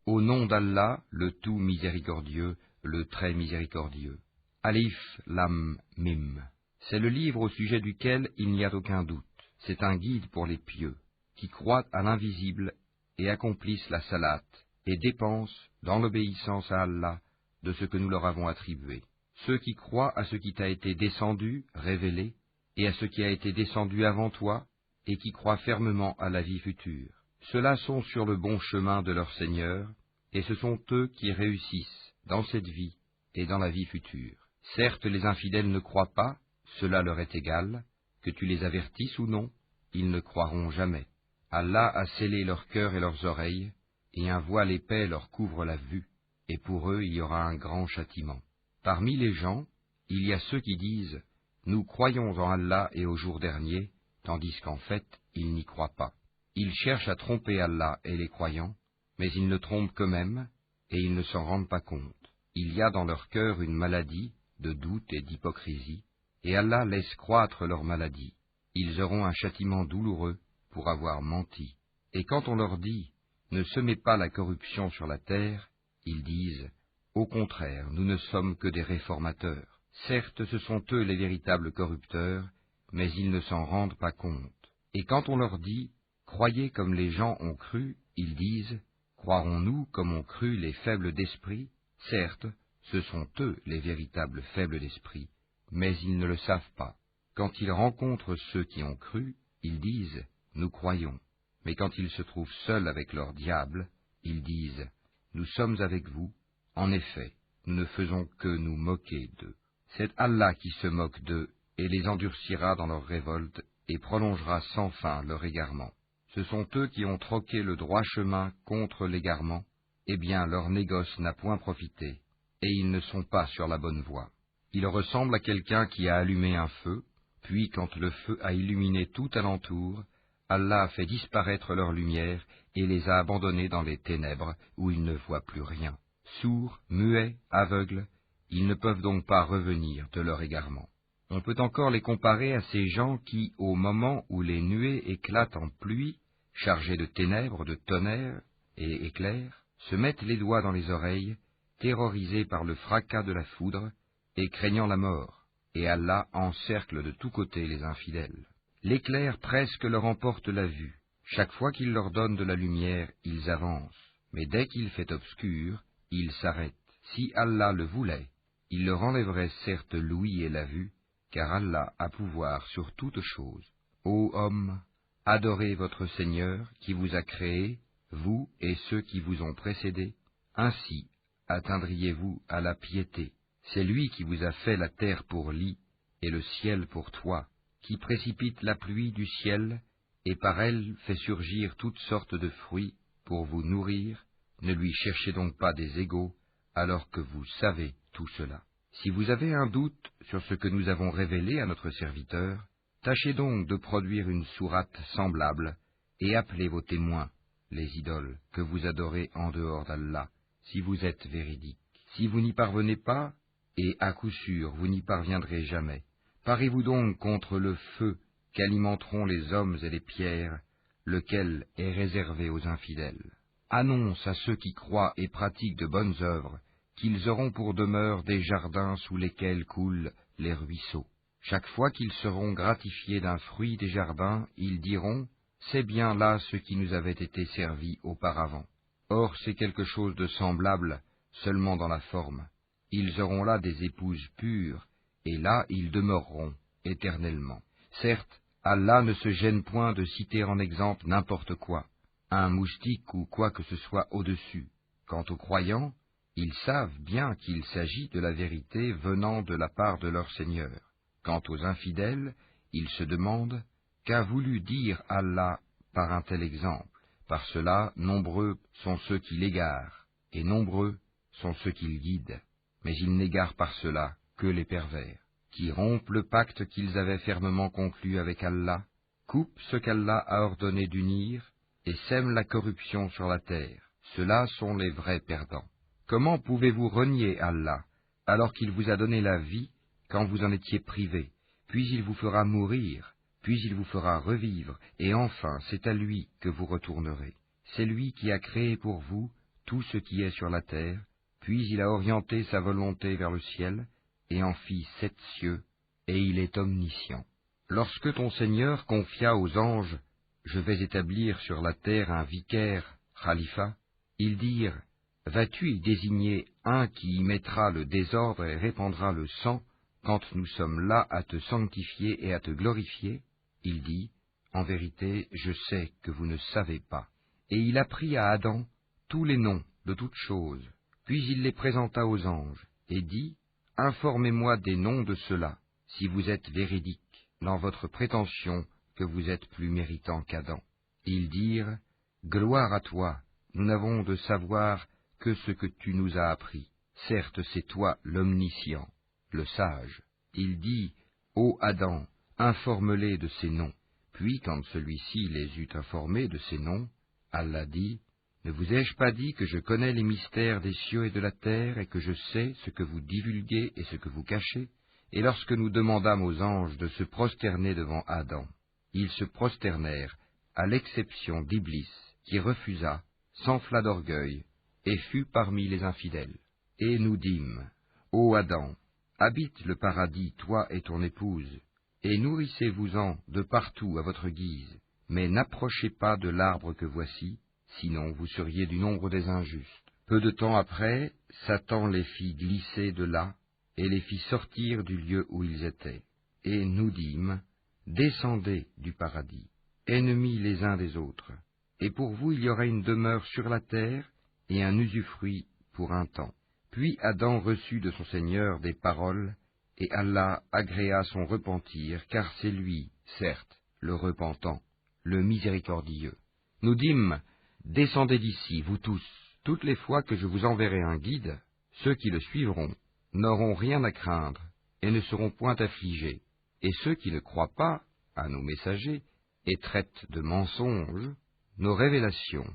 Au nom d'Allah, le tout miséricordieux, le très miséricordieux. Alif, Lam, Mim. C'est le livre au sujet duquel il n'y a aucun doute. C'est un guide pour les pieux, qui croient à l'invisible et accomplissent la salate, et dépensent, dans l'obéissance à Allah, de ce que nous leur avons attribué. Ceux qui croient à ce qui t'a été descendu, révélé, et à ce qui a été descendu avant toi, et qui croient fermement à la vie future. Ceux-là sont sur le bon chemin de leur Seigneur, et ce sont eux qui réussissent dans cette vie et dans la vie future. Certes, les infidèles ne croient pas, cela leur est égal, que tu les avertisses ou non, ils ne croiront jamais. Allah a scellé leur cœur et leurs oreilles, et un voile épais leur couvre la vue, et pour eux il y aura un grand châtiment. Parmi les gens, il y a ceux qui disent « Nous croyons en Allah et au jour dernier », tandis qu'en fait, ils n'y croient pas. Ils cherchent à tromper Allah et les croyants, mais ils ne trompent qu'eux-mêmes, et ils ne s'en rendent pas compte. Il y a dans leur cœur une maladie de doute et d'hypocrisie, et Allah laisse croître leur maladie. Ils auront un châtiment douloureux pour avoir menti. Et quand on leur dit « Ne semez pas la corruption sur la terre », ils disent « Au contraire, nous ne sommes que des réformateurs. » Certes, ce sont eux les véritables corrupteurs, mais ils ne s'en rendent pas compte. Et quand on leur dit « Croyez comme les gens ont cru », ils disent « Croirons-nous comme ont cru les faibles d'esprit ?» Certes, ce sont eux les véritables faibles d'esprit, mais ils ne le savent pas. Quand ils rencontrent ceux qui ont cru, ils disent « Nous croyons ». Mais quand ils se trouvent seuls avec leur diable, ils disent « Nous sommes avec vous. En effet, nous ne faisons que nous moquer d'eux. » C'est Allah qui se moque d'eux et les endurcira dans leur révolte et prolongera sans fin leur égarement. Ce sont eux qui ont troqué le droit chemin contre l'égarement. Eh bien, leur négoce n'a point profité, et ils ne sont pas sur la bonne voie. Ils ressemblent à quelqu'un qui a allumé un feu, puis quand le feu a illuminé tout alentour, Allah a fait disparaître leur lumière et les a abandonnés dans les ténèbres où ils ne voient plus rien. Sourds, muets, aveugles, ils ne peuvent donc pas revenir de leur égarement. On peut encore les comparer à ces gens qui, au moment où les nuées éclatent en pluie, chargées de ténèbres, de tonnerre et éclairs, se mettent les doigts dans les oreilles, terrorisés par le fracas de la foudre et craignant la mort, et Allah encercle de tous côtés les infidèles. L'éclair presque leur emporte la vue. Chaque fois qu'il leur donne de la lumière, ils avancent, mais dès qu'il fait obscur, ils s'arrêtent. Si Allah le voulait, il leur enlèverait certes l'ouïe et la vue, car Allah a pouvoir sur toute chose. Ô hommes, adorez votre Seigneur qui vous a créé, vous et ceux qui vous ont précédés. Ainsi atteindriez-vous à la piété. C'est lui qui vous a fait la terre pour lit et le ciel pour toit, qui précipite la pluie du ciel et par elle fait surgir toutes sortes de fruits pour vous nourrir. Ne lui cherchez donc pas des égaux, alors que vous savez tout cela. Si vous avez un doute sur ce que nous avons révélé à notre serviteur, tâchez donc de produire une sourate semblable et appelez vos témoins, les idoles que vous adorez en dehors d'Allah, si vous êtes véridiques. Si vous n'y parvenez pas, et à coup sûr vous n'y parviendrez jamais, parez-vous donc contre le feu qu'alimenteront les hommes et les pierres, lequel est réservé aux infidèles. Annonce à ceux qui croient et pratiquent de bonnes œuvres qu'ils auront pour demeure des jardins sous lesquels coulent les ruisseaux. Chaque fois qu'ils seront gratifiés d'un fruit des jardins, ils diront « C'est bien là ce qui nous avait été servi auparavant. » Or c'est quelque chose de semblable, seulement dans la forme. Ils auront là des épouses pures, et là ils demeureront éternellement. Certes, Allah ne se gêne point de citer en exemple n'importe quoi, un moustique ou quoi que ce soit au-dessus. Quant aux croyants, ils savent bien qu'il s'agit de la vérité venant de la part de leur Seigneur. Quant aux infidèles, ils se demandent qu'a voulu dire Allah par un tel exemple. Par cela, nombreux sont ceux qui l'égarent, et nombreux sont ceux qui le guident. Mais ils n'égarent par cela que les pervers, qui rompent le pacte qu'ils avaient fermement conclu avec Allah, coupent ce qu'Allah a ordonné d'unir, et sèment la corruption sur la terre. Ceux-là sont les vrais perdants. Comment pouvez-vous renier Allah, alors qu'il vous a donné la vie quand vous en étiez privés, puis il vous fera mourir, puis il vous fera revivre, et enfin c'est à lui que vous retournerez. C'est lui qui a créé pour vous tout ce qui est sur la terre, puis il a orienté sa volonté vers le ciel, et en fit 7 cieux, et il est omniscient. Lorsque ton Seigneur confia aux anges, « Je vais établir sur la terre un vicaire, khalifa », ils dirent, « Vas-tu y désigner un qui y mettra le désordre et répandra le sang, quand nous sommes là à te sanctifier et à te glorifier ?» Il dit, « En vérité, je sais que vous ne savez pas. » Et il apprit à Adam tous les noms de toutes choses. Puis il les présenta aux anges, et dit, « Informez-moi des noms de ceux-là, si vous êtes véridiques dans votre prétention que vous êtes plus méritant qu'Adam. » Ils dirent, « Gloire à toi, nous n'avons de savoir que ce que tu nous as appris. Certes, c'est toi l'omniscient, le sage. » Il dit, « Ô Adam, informe-les de ces noms. » Puis, quand celui-ci les eut informés de ces noms, Allah dit, « Ne vous ai-je pas dit que je connais les mystères des cieux et de la terre, et que je sais ce que vous divulguez et ce que vous cachez ?» Et lorsque nous demandâmes aux anges de se prosterner devant Adam, ils se prosternèrent, à l'exception d'Iblis, qui refusa, s'enfla d'orgueil, et fut parmi les infidèles. Et nous dîmes, « Ô Adam, habite le paradis, toi et ton épouse, et nourrissez-vous-en de partout à votre guise, mais n'approchez pas de l'arbre que voici, sinon vous seriez du nombre des injustes. » Peu de temps après, Satan les fit glisser de là, et les fit sortir du lieu où ils étaient. Et nous dîmes, « Descendez du paradis, ennemis les uns des autres, et pour vous il y aura une demeure sur la terre, et un usufruit pour un temps. » Puis Adam reçut de son Seigneur des paroles, et Allah agréa son repentir, car c'est lui, certes, le repentant, le miséricordieux. Nous dîmes, « Descendez d'ici, vous tous, toutes les fois que je vous enverrai un guide, ceux qui le suivront n'auront rien à craindre, et ne seront point affligés, et ceux qui ne croient pas à nos messagers, et traitent de mensonges nos révélations,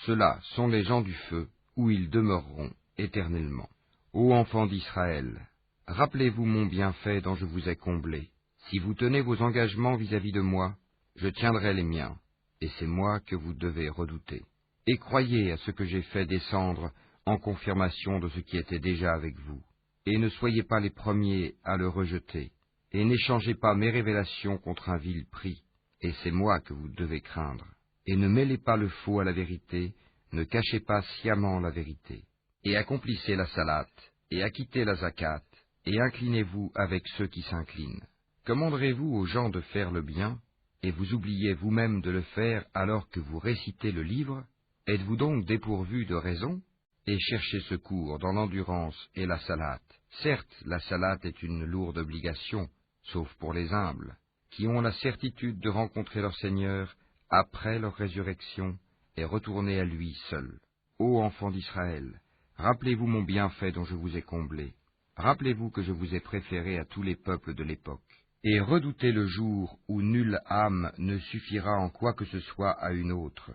ceux-là sont les gens du feu, où ils demeureront éternellement. Ô enfants d'Israël, rappelez-vous mon bienfait dont je vous ai comblé. Si vous tenez vos engagements vis-à-vis de moi, je tiendrai les miens, et c'est moi que vous devez redouter. Et croyez à ce que j'ai fait descendre en confirmation de ce qui était déjà avec vous. Et ne soyez pas les premiers à le rejeter, et n'échangez pas mes révélations contre un vil prix, et c'est moi que vous devez craindre. Et ne mêlez pas le faux à la vérité, ne cachez pas sciemment la vérité. Et accomplissez la salate, et acquittez la zakat, et inclinez-vous avec ceux qui s'inclinent. Commanderez-vous aux gens de faire le bien, et vous oubliez vous-même de le faire alors que vous récitez le livre? Êtes-vous donc dépourvu de raison? Et cherchez secours dans l'endurance et la salate. Certes, la salate est une lourde obligation, sauf pour les humbles, qui ont la certitude de rencontrer leur Seigneur après leur résurrection et retourner à lui seul. Ô enfants d'Israël, rappelez-vous mon bienfait dont je vous ai comblé. Rappelez-vous que je vous ai préféré à tous les peuples de l'époque. Et redoutez le jour où nulle âme ne suffira en quoi que ce soit à une autre,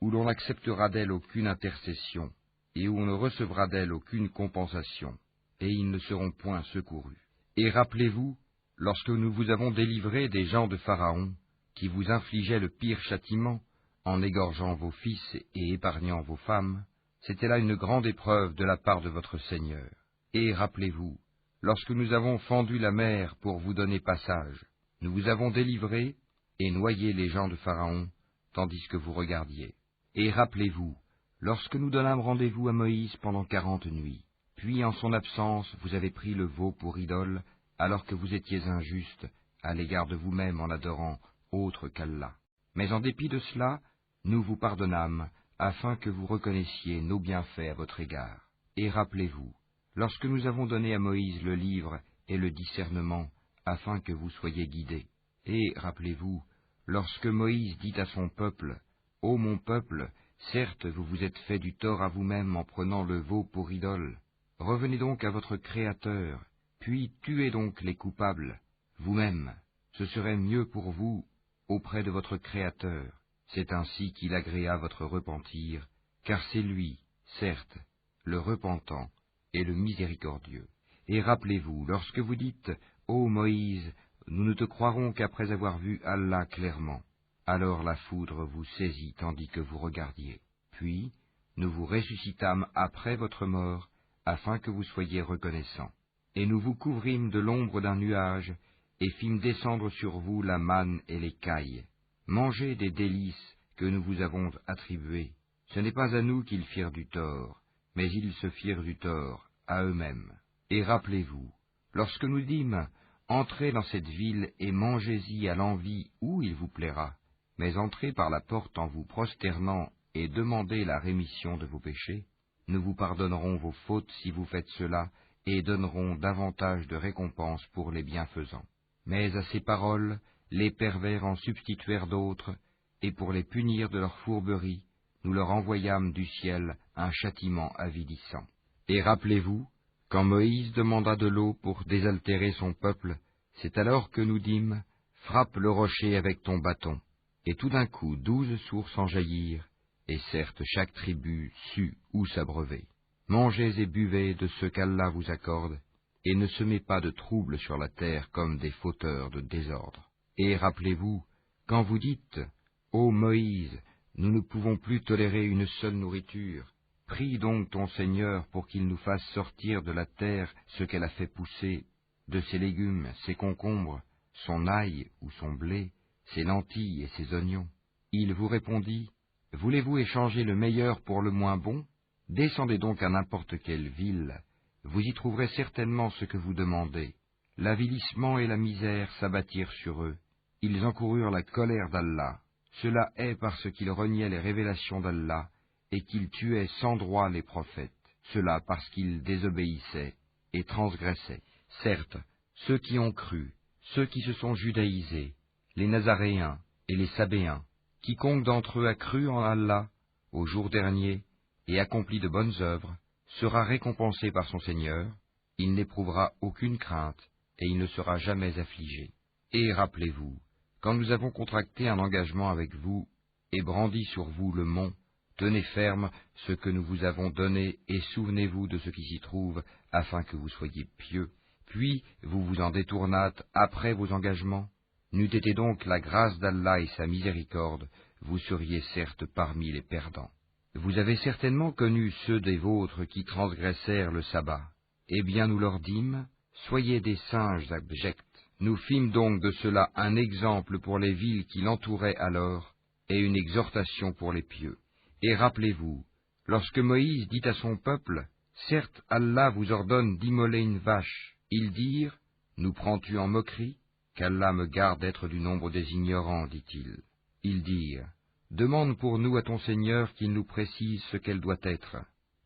où l'on n'acceptera d'elle aucune intercession, et où on ne recevra d'elle aucune compensation, et ils ne seront point secourus. Et rappelez-vous, lorsque nous vous avons délivré des gens de Pharaon, qui vous infligeaient le pire châtiment, en égorgeant vos fils et épargnant vos femmes, c'était là une grande épreuve de la part de votre Seigneur. Et rappelez-vous, lorsque nous avons fendu la mer pour vous donner passage, nous vous avons délivré et noyé les gens de Pharaon, tandis que vous regardiez. Et rappelez-vous, lorsque nous donnâmes rendez-vous à Moïse pendant 40 nuits, puis en son absence vous avez pris le veau pour idole, alors que vous étiez injuste à l'égard de vous-même en adorant autre qu'Allah. Mais en dépit de cela, nous vous pardonnâmes, afin que vous reconnaissiez nos bienfaits à votre égard. Et rappelez-vous, lorsque nous avons donné à Moïse le livre et le discernement, afin que vous soyez guidés. Et rappelez-vous, lorsque Moïse dit à son peuple, « Ô mon peuple, certes vous vous êtes fait du tort à vous-même en prenant le veau pour idole. Revenez donc à votre Créateur, puis tuez donc les coupables, vous-même. Ce serait mieux pour vous auprès de votre Créateur. C'est ainsi qu'il agréa votre repentir, car c'est lui, certes, le repentant et le miséricordieux. Et rappelez-vous, lorsque vous dites, « Ô Moïse, nous ne te croirons qu'après avoir vu Allah clairement. » Alors la foudre vous saisit tandis que vous regardiez. Puis, nous vous ressuscitâmes après votre mort, afin que vous soyez reconnaissants. Et nous vous couvrîmes de l'ombre d'un nuage, et fîmes descendre sur vous la manne et l'écaille. Mangez des délices que nous vous avons attribuées. Ce n'est pas à nous qu'ils firent du tort, mais ils se firent du tort à eux-mêmes. Et rappelez-vous, lorsque nous dîmes, entrez dans cette ville et mangez-y à l'envi où il vous plaira, mais entrez par la porte en vous prosternant et demandez la rémission de vos péchés. Nous vous pardonnerons vos fautes si vous faites cela, et donnerons davantage de récompenses pour les bienfaisants. Mais à ces paroles, les pervers en substituèrent d'autres, et pour les punir de leur fourberie, nous leur envoyâmes du ciel un châtiment avilissant. Et rappelez-vous, quand Moïse demanda de l'eau pour désaltérer son peuple, c'est alors que nous dîmes, « Frappe le rocher avec ton bâton. » Et tout d'un coup 12 sources en jaillirent, et certes chaque tribu sut où s'abreuver. Mangez et buvez de ce qu'Allah vous accorde, et ne semez pas de trouble sur la terre comme des fauteurs de désordre. Et rappelez-vous, quand vous dites, « Ô Moïse, nous ne pouvons plus tolérer une seule nourriture, prie donc ton Seigneur pour qu'il nous fasse sortir de la terre ce qu'elle a fait pousser, de ses légumes, ses concombres, son ail ou son blé, ses lentilles et ses oignons. » Il vous répondit, « Voulez-vous échanger le meilleur pour le moins bon? Descendez donc à n'importe quelle ville, vous y trouverez certainement ce que vous demandez. » L'avilissement et la misère s'abattirent sur eux. Ils encoururent la colère d'Allah. Cela est parce qu'ils reniaient les révélations d'Allah et qu'ils tuaient sans droit les prophètes. Cela parce qu'ils désobéissaient et transgressaient. Certes, ceux qui ont cru, ceux qui se sont judaïsés, les Nazaréens et les Sabéens, quiconque d'entre eux a cru en Allah au jour dernier et accompli de bonnes œuvres, sera récompensé par son Seigneur, il n'éprouvera aucune crainte et il ne sera jamais affligé. Et rappelez-vous, quand nous avons contracté un engagement avec vous et brandi sur vous le mont, tenez ferme ce que nous vous avons donné et souvenez-vous de ce qui s'y trouve, afin que vous soyez pieux. Puis vous vous en détournâtes après vos engagements. N'eût été donc la grâce d'Allah et sa miséricorde, vous seriez certes parmi les perdants. Vous avez certainement connu ceux des vôtres qui transgressèrent le sabbat. Eh bien nous leur dîmes, soyez des singes abjects. Nous fîmes donc de cela un exemple pour les villes qui l'entouraient alors, et une exhortation pour les pieux. Et rappelez-vous, lorsque Moïse dit à son peuple, « Certes, Allah vous ordonne d'immoler une vache », ils dirent, « Nous prends-tu en moquerie? Qu'Allah me garde d'être du nombre des ignorants, dit-il. » Ils dirent, « Demande pour nous à ton Seigneur qu'il nous précise ce qu'elle doit être. »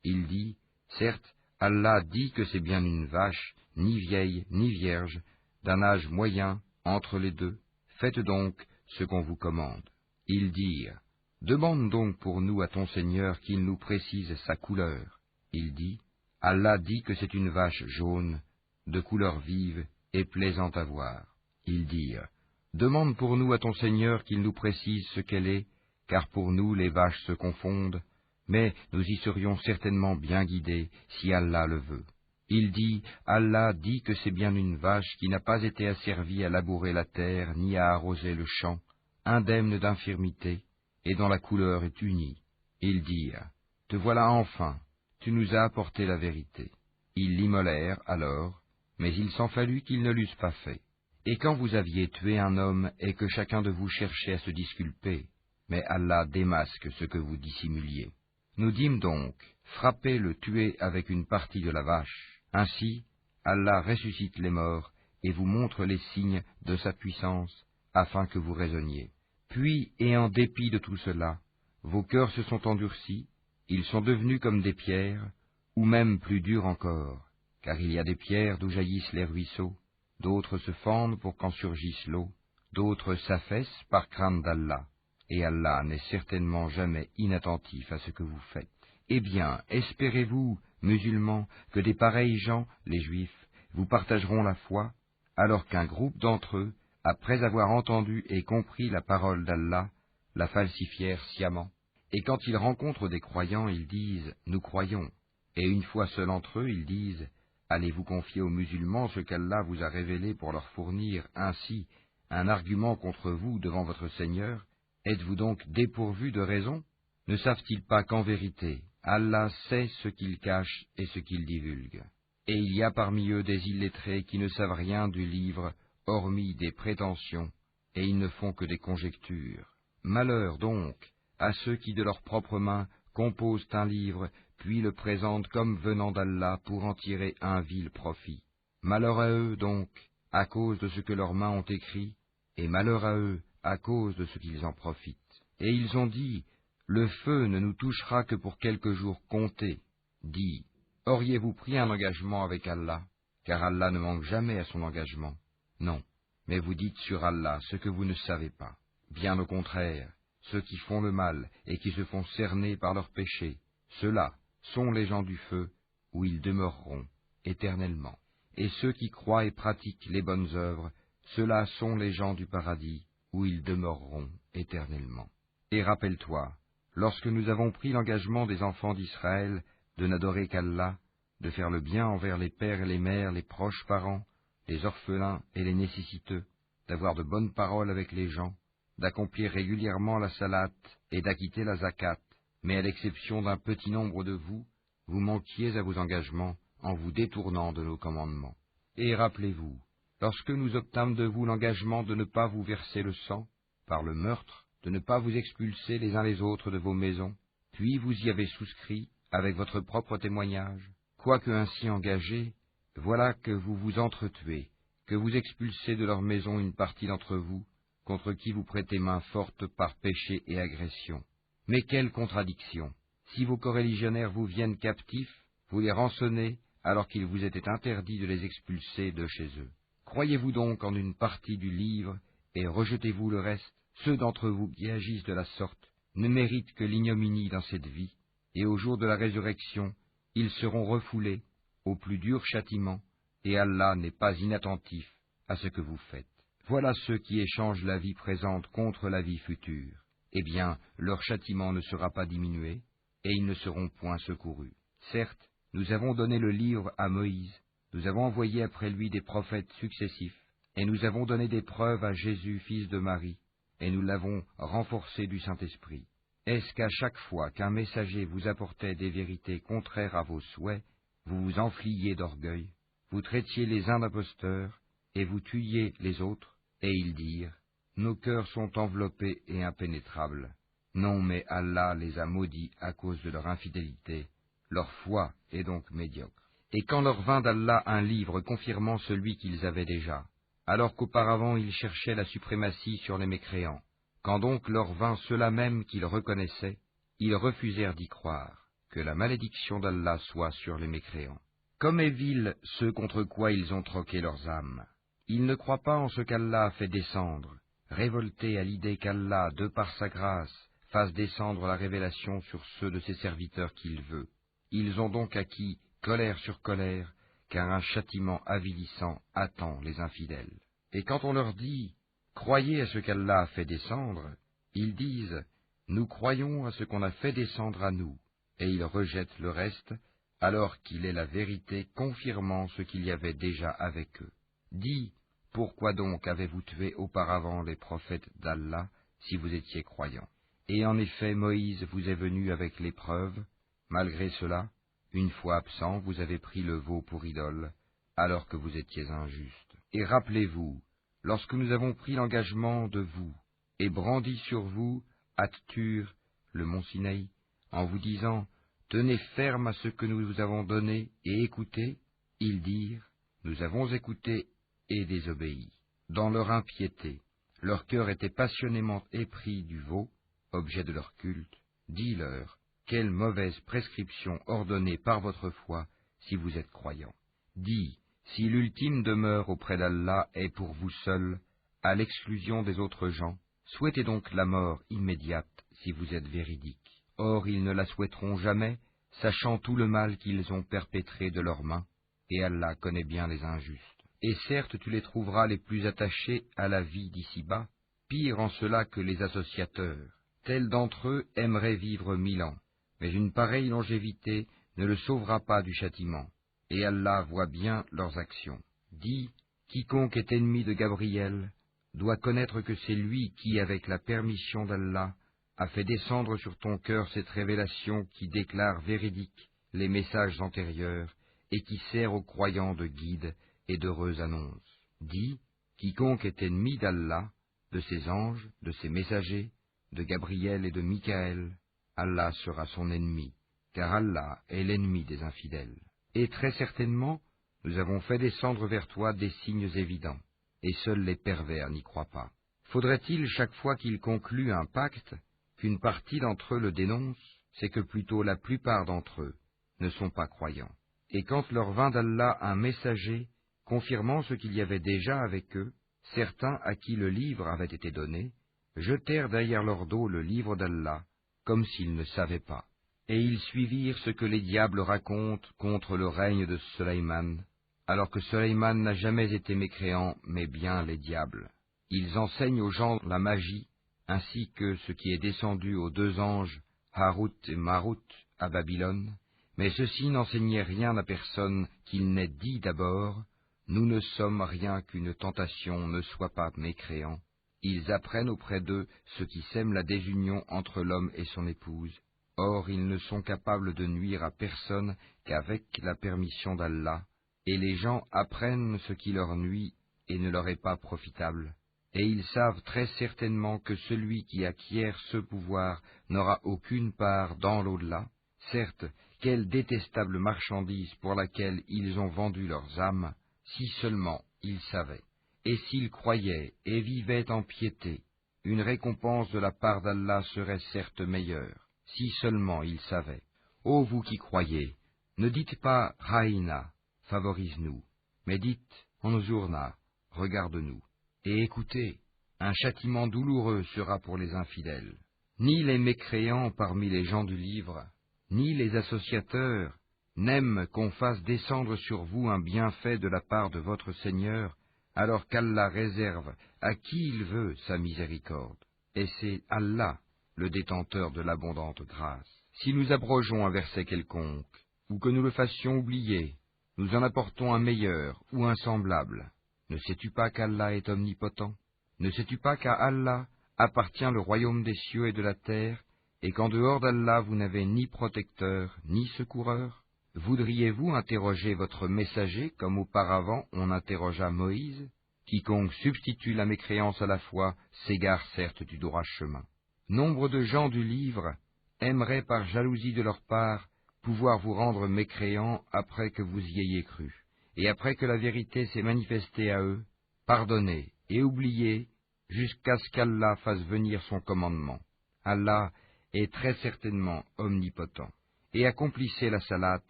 Il dit, « Certes, Allah dit que c'est bien une vache, ni vieille, ni vierge, d'un âge moyen, entre les deux. Faites donc ce qu'on vous commande. » Ils dirent, « Demande donc pour nous à ton Seigneur qu'il nous précise sa couleur. » Il dit, « Allah dit que c'est une vache jaune, de couleur vive et plaisante à voir. » Ils dirent, « Demande pour nous à ton Seigneur qu'il nous précise ce qu'elle est, car pour nous les vaches se confondent, mais nous y serions certainement bien guidés si Allah le veut. » Il dit, « Allah dit que c'est bien une vache qui n'a pas été asservie à labourer la terre ni à arroser le champ, indemne d'infirmité, et dont la couleur est unie. » Ils dirent, « Te voilà enfin, tu nous as apporté la vérité. » Ils l'immolèrent alors, mais il s'en fallut qu'ils ne l'eussent pas fait. Et quand vous aviez tué un homme et que chacun de vous cherchait à se disculper, mais Allah démasque ce que vous dissimuliez. Nous dîmes donc, frappez le tué avec une partie de la vache. Ainsi, Allah ressuscite les morts et vous montre les signes de sa puissance, afin que vous raisonniez. Puis, et en dépit de tout cela, vos cœurs se sont endurcis, ils sont devenus comme des pierres, ou même plus durs encore, car il y a des pierres d'où jaillissent les ruisseaux, d'autres se fendent pour qu'en surgisse l'eau, d'autres s'affaissent par crainte d'Allah, et Allah n'est certainement jamais inattentif à ce que vous faites. Eh bien, espérez-vous, musulmans, que des pareils gens, les Juifs, vous partageront la foi, alors qu'un groupe d'entre eux, après avoir entendu et compris la parole d'Allah, la falsifièrent sciemment. Et quand ils rencontrent des croyants, ils disent « Nous croyons ». Et une fois seuls entre eux, ils disent « Allez-vous confier aux musulmans ce qu'Allah vous a révélé pour leur fournir ainsi un argument contre vous devant votre Seigneur? Êtes-vous donc dépourvus de raison? Ne savent-ils pas qu'en vérité, Allah sait ce qu'ils cachent et ce qu'ils divulguent. Et il y a parmi eux des illettrés qui ne savent rien du livre, hormis des prétentions, et ils ne font que des conjectures. Malheur donc à ceux qui de leurs propres mains composent un livre, puis le présentent comme venant d'Allah pour en tirer un vil profit. Malheur à eux donc, à cause de ce que leurs mains ont écrit, et malheur à eux à cause de ce qu'ils en profitent. Et ils ont dit, le feu ne nous touchera que pour quelques jours comptés. Dis, auriez-vous pris un engagement avec Allah, car Allah ne manque jamais à son engagement? Non, mais vous dites sur Allah ce que vous ne savez pas. Bien au contraire, ceux qui font le mal et qui se font cerner par leurs péchés, ceux-là sont les gens du feu, où ils demeureront éternellement. Et ceux qui croient et pratiquent les bonnes œuvres, ceux-là sont les gens du paradis, où ils demeureront éternellement. Et rappelle-toi, lorsque nous avons pris l'engagement des enfants d'Israël de n'adorer qu'Allah, de faire le bien envers les pères et les mères, les proches parents, les orphelins et les nécessiteux, d'avoir de bonnes paroles avec les gens, d'accomplir régulièrement la salate et d'acquitter la zakat, mais à l'exception d'un petit nombre de vous, vous manquiez à vos engagements en vous détournant de nos commandements. Et rappelez-vous, lorsque nous obtînmes de vous l'engagement de ne pas vous verser le sang, par le meurtre, de ne pas vous expulser les uns les autres de vos maisons, puis vous y avez souscrit avec votre propre témoignage, quoique ainsi engagés, voilà que vous vous entretuez, que vous expulsez de leur maison une partie d'entre vous, contre qui vous prêtez main forte par péché et agression. Mais quelle contradiction! Si vos coreligionnaires vous viennent captifs, vous les rançonnez alors qu'il vous était interdit de les expulser de chez eux. Croyez-vous donc en une partie du livre et rejetez-vous le reste? Ceux d'entre vous qui agissent de la sorte ne méritent que l'ignominie dans cette vie, et au jour de la résurrection, ils seront refoulés au plus dur châtiment, et Allah n'est pas inattentif à ce que vous faites. Voilà ceux qui échangent la vie présente contre la vie future. Eh bien, leur châtiment ne sera pas diminué, et ils ne seront point secourus. Certes, nous avons donné le livre à Moïse, nous avons envoyé après lui des prophètes successifs, et nous avons donné des preuves à Jésus, fils de Marie, et nous l'avons renforcé du Saint-Esprit. Est-ce qu'à chaque fois qu'un messager vous apportait des vérités contraires à vos souhaits, vous vous enfliez d'orgueil, vous traitiez les uns d'imposteurs, et vous tuiez les autres, et ils dirent, nos cœurs sont enveloppés et impénétrables. Non, mais Allah les a maudits à cause de leur infidélité, leur foi est donc médiocre. Et quand leur vint d'Allah un livre confirmant celui qu'ils avaient déjà, alors qu'auparavant ils cherchaient la suprématie sur les mécréants, quand donc leur vint ceux-là même qu'ils reconnaissaient, ils refusèrent d'y croire, que la malédiction d'Allah soit sur les mécréants. Comme est vil ceux contre quoi ils ont troqué leurs âmes. Ils ne croient pas en ce qu'Allah a fait descendre, révoltés à l'idée qu'Allah, de par sa grâce, fasse descendre la révélation sur ceux de ses serviteurs qu'il veut. Ils ont donc acquis colère sur colère, car un châtiment avilissant attend les infidèles. Et quand on leur dit « Croyez à ce qu'Allah a fait descendre », ils disent « Nous croyons à ce qu'on a fait descendre à nous », et ils rejettent le reste, alors qu'il est la vérité confirmant ce qu'il y avait déjà avec eux. Dis, pourquoi donc avez-vous tué auparavant les prophètes d'Allah, si vous étiez croyants? Et en effet, Moïse vous est venu avec l'épreuve. Malgré cela, une fois absent, vous avez pris le veau pour idole, alors que vous étiez injuste. Et rappelez-vous, lorsque nous avons pris l'engagement de vous, et brandi sur vous, At-Tur, le mont Sinaï, en vous disant, tenez ferme à ce que nous vous avons donné, et écoutez, ils dirent, nous avons écouté et désobéi. Dans leur impiété, leur cœur était passionnément épris du veau, objet de leur culte. Dis-leur, quelle mauvaise prescription ordonnée par votre foi, si vous êtes croyants. Dis, si l'ultime demeure auprès d'Allah est pour vous seul, à l'exclusion des autres gens, souhaitez donc la mort immédiate, si vous êtes véridiques. Or ils ne la souhaiteront jamais, sachant tout le mal qu'ils ont perpétré de leurs mains, et Allah connaît bien les injustes. Et certes tu les trouveras les plus attachés à la vie d'ici-bas, pire en cela que les associateurs. Tels d'entre eux aimeraient vivre 1000 ans, mais une pareille longévité ne le sauvera pas du châtiment, et Allah voit bien leurs actions. Dis, quiconque est ennemi de Gabriel doit connaître que c'est lui qui, avec la permission d'Allah, a fait descendre sur ton cœur cette révélation qui déclare véridiques les messages antérieurs et qui sert aux croyants de guide et d'heureuse annonce. Dis, quiconque est ennemi d'Allah, de ses anges, de ses messagers, de Gabriel et de Michaël, Allah sera son ennemi, car Allah est l'ennemi des infidèles. Et très certainement, nous avons fait descendre vers toi des signes évidents, et seuls les pervers n'y croient pas. Faudrait-il, chaque fois qu'ils concluent un pacte, qu'une partie d'entre eux le dénonce? C'est que plutôt la plupart d'entre eux ne sont pas croyants. Et quand leur vint d'Allah un messager, confirmant ce qu'il y avait déjà avec eux, certains à qui le livre avait été donné, jetèrent derrière leur dos le livre d'Allah, comme s'ils ne savaient pas. Et ils suivirent ce que les diables racontent contre le règne de Sulayman, alors que Sulayman n'a jamais été mécréant, mais bien les diables. Ils enseignent aux gens la magie, ainsi que ce qui est descendu aux deux anges, Harut et Marut, à Babylone, mais ceux-ci n'enseignaient rien à personne qu'il n'ait dit d'abord, « Nous ne sommes rien qu'une tentation, ne sois pas mécréant. » Ils apprennent auprès d'eux ce qui sème la désunion entre l'homme et son épouse. Or, ils ne sont capables de nuire à personne qu'avec la permission d'Allah, et les gens apprennent ce qui leur nuit et ne leur est pas profitable. Et ils savent très certainement que celui qui acquiert ce pouvoir n'aura aucune part dans l'au-delà. Certes, quelle détestable marchandise pour laquelle ils ont vendu leurs âmes, si seulement ils savaient. Et s'ils croyaient et vivaient en piété, une récompense de la part d'Allah serait certes meilleure, si seulement ils savaient. Ô vous qui croyez, ne dites pas « Raïna », favorise-nous, mais dites « Anzurna », regarde-nous. Et écoutez, un châtiment douloureux sera pour les infidèles. Ni les mécréants parmi les gens du livre, ni les associateurs, n'aiment qu'on fasse descendre sur vous un bienfait de la part de votre Seigneur, alors qu'Allah réserve à qui il veut sa miséricorde. Et c'est Allah, le détenteur de l'abondante grâce. Si nous abrogeons un verset quelconque, ou que nous le fassions oublier, nous en apportons un meilleur ou un semblable. Ne sais-tu pas qu'Allah est omnipotent? Ne sais-tu pas qu'à Allah appartient le royaume des cieux et de la terre, et qu'en dehors d'Allah vous n'avez ni protecteur, ni secoureur? Voudriez-vous interroger votre messager comme auparavant on interrogea Moïse? Quiconque substitue la mécréance à la foi s'égare certes du droit chemin. Nombre de gens du livre aimeraient par jalousie de leur part pouvoir vous rendre mécréants après que vous y ayez cru. Et après que la vérité s'est manifestée à eux, pardonnez et oubliez jusqu'à ce qu'Allah fasse venir son commandement. Allah est très certainement omnipotent. Et accomplissez la salat,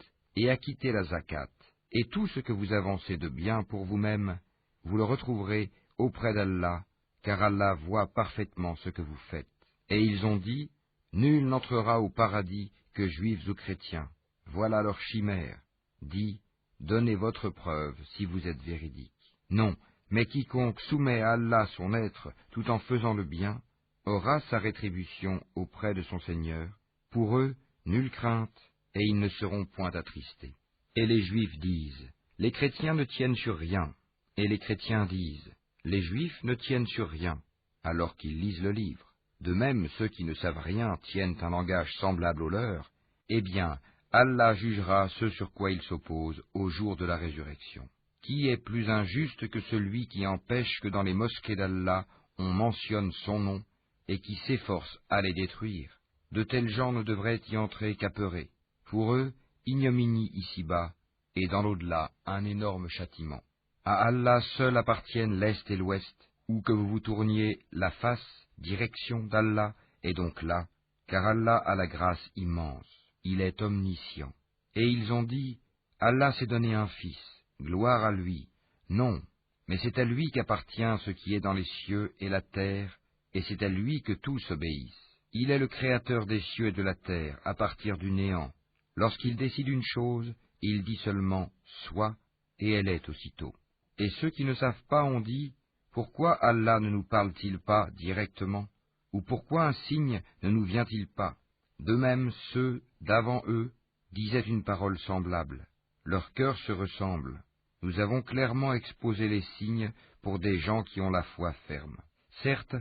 et acquittez la zakat, et tout ce que vous avancez de bien pour vous-même, vous le retrouverez auprès d'Allah, car Allah voit parfaitement ce que vous faites. Et ils ont dit, nul n'entrera au paradis que juifs ou chrétiens. Voilà leur chimère. Dis, donnez votre preuve si vous êtes véridique. Non, mais quiconque soumet à Allah son être tout en faisant le bien, aura sa rétribution auprès de son Seigneur. Pour eux, nulle crainte, et ils ne seront point attristés. Et les Juifs disent, les chrétiens ne tiennent sur rien. Et les chrétiens disent, les Juifs ne tiennent sur rien, alors qu'ils lisent le livre. De même, ceux qui ne savent rien tiennent un langage semblable au leur. Eh bien, Allah jugera ce sur quoi ils s'opposent au jour de la résurrection. Qui est plus injuste que celui qui empêche que dans les mosquées d'Allah on mentionne son nom et qui s'efforce à les détruire? De tels gens ne devraient y entrer qu'apeurés. Pour eux, ignominie ici-bas, et dans l'au-delà, un énorme châtiment. À Allah seul appartiennent l'Est et l'Ouest, où que vous vous tourniez la face, direction d'Allah, est donc là, car Allah a la grâce immense, il est omniscient. Et ils ont dit, Allah s'est donné un fils, gloire à lui. Non, mais c'est à lui qu'appartient ce qui est dans les cieux et la terre, et c'est à lui que tous obéissent. Il est le créateur des cieux et de la terre, à partir du néant. Lorsqu'il décide une chose, il dit seulement « soit » et elle est aussitôt. Et ceux qui ne savent pas ont dit « Pourquoi Allah ne nous parle-t-il pas directement » ou « Pourquoi un signe ne nous vient-il pas » De même, ceux d'avant eux disaient une parole semblable. Leurs cœurs se ressemblent. Nous avons clairement exposé les signes pour des gens qui ont la foi ferme. Certes,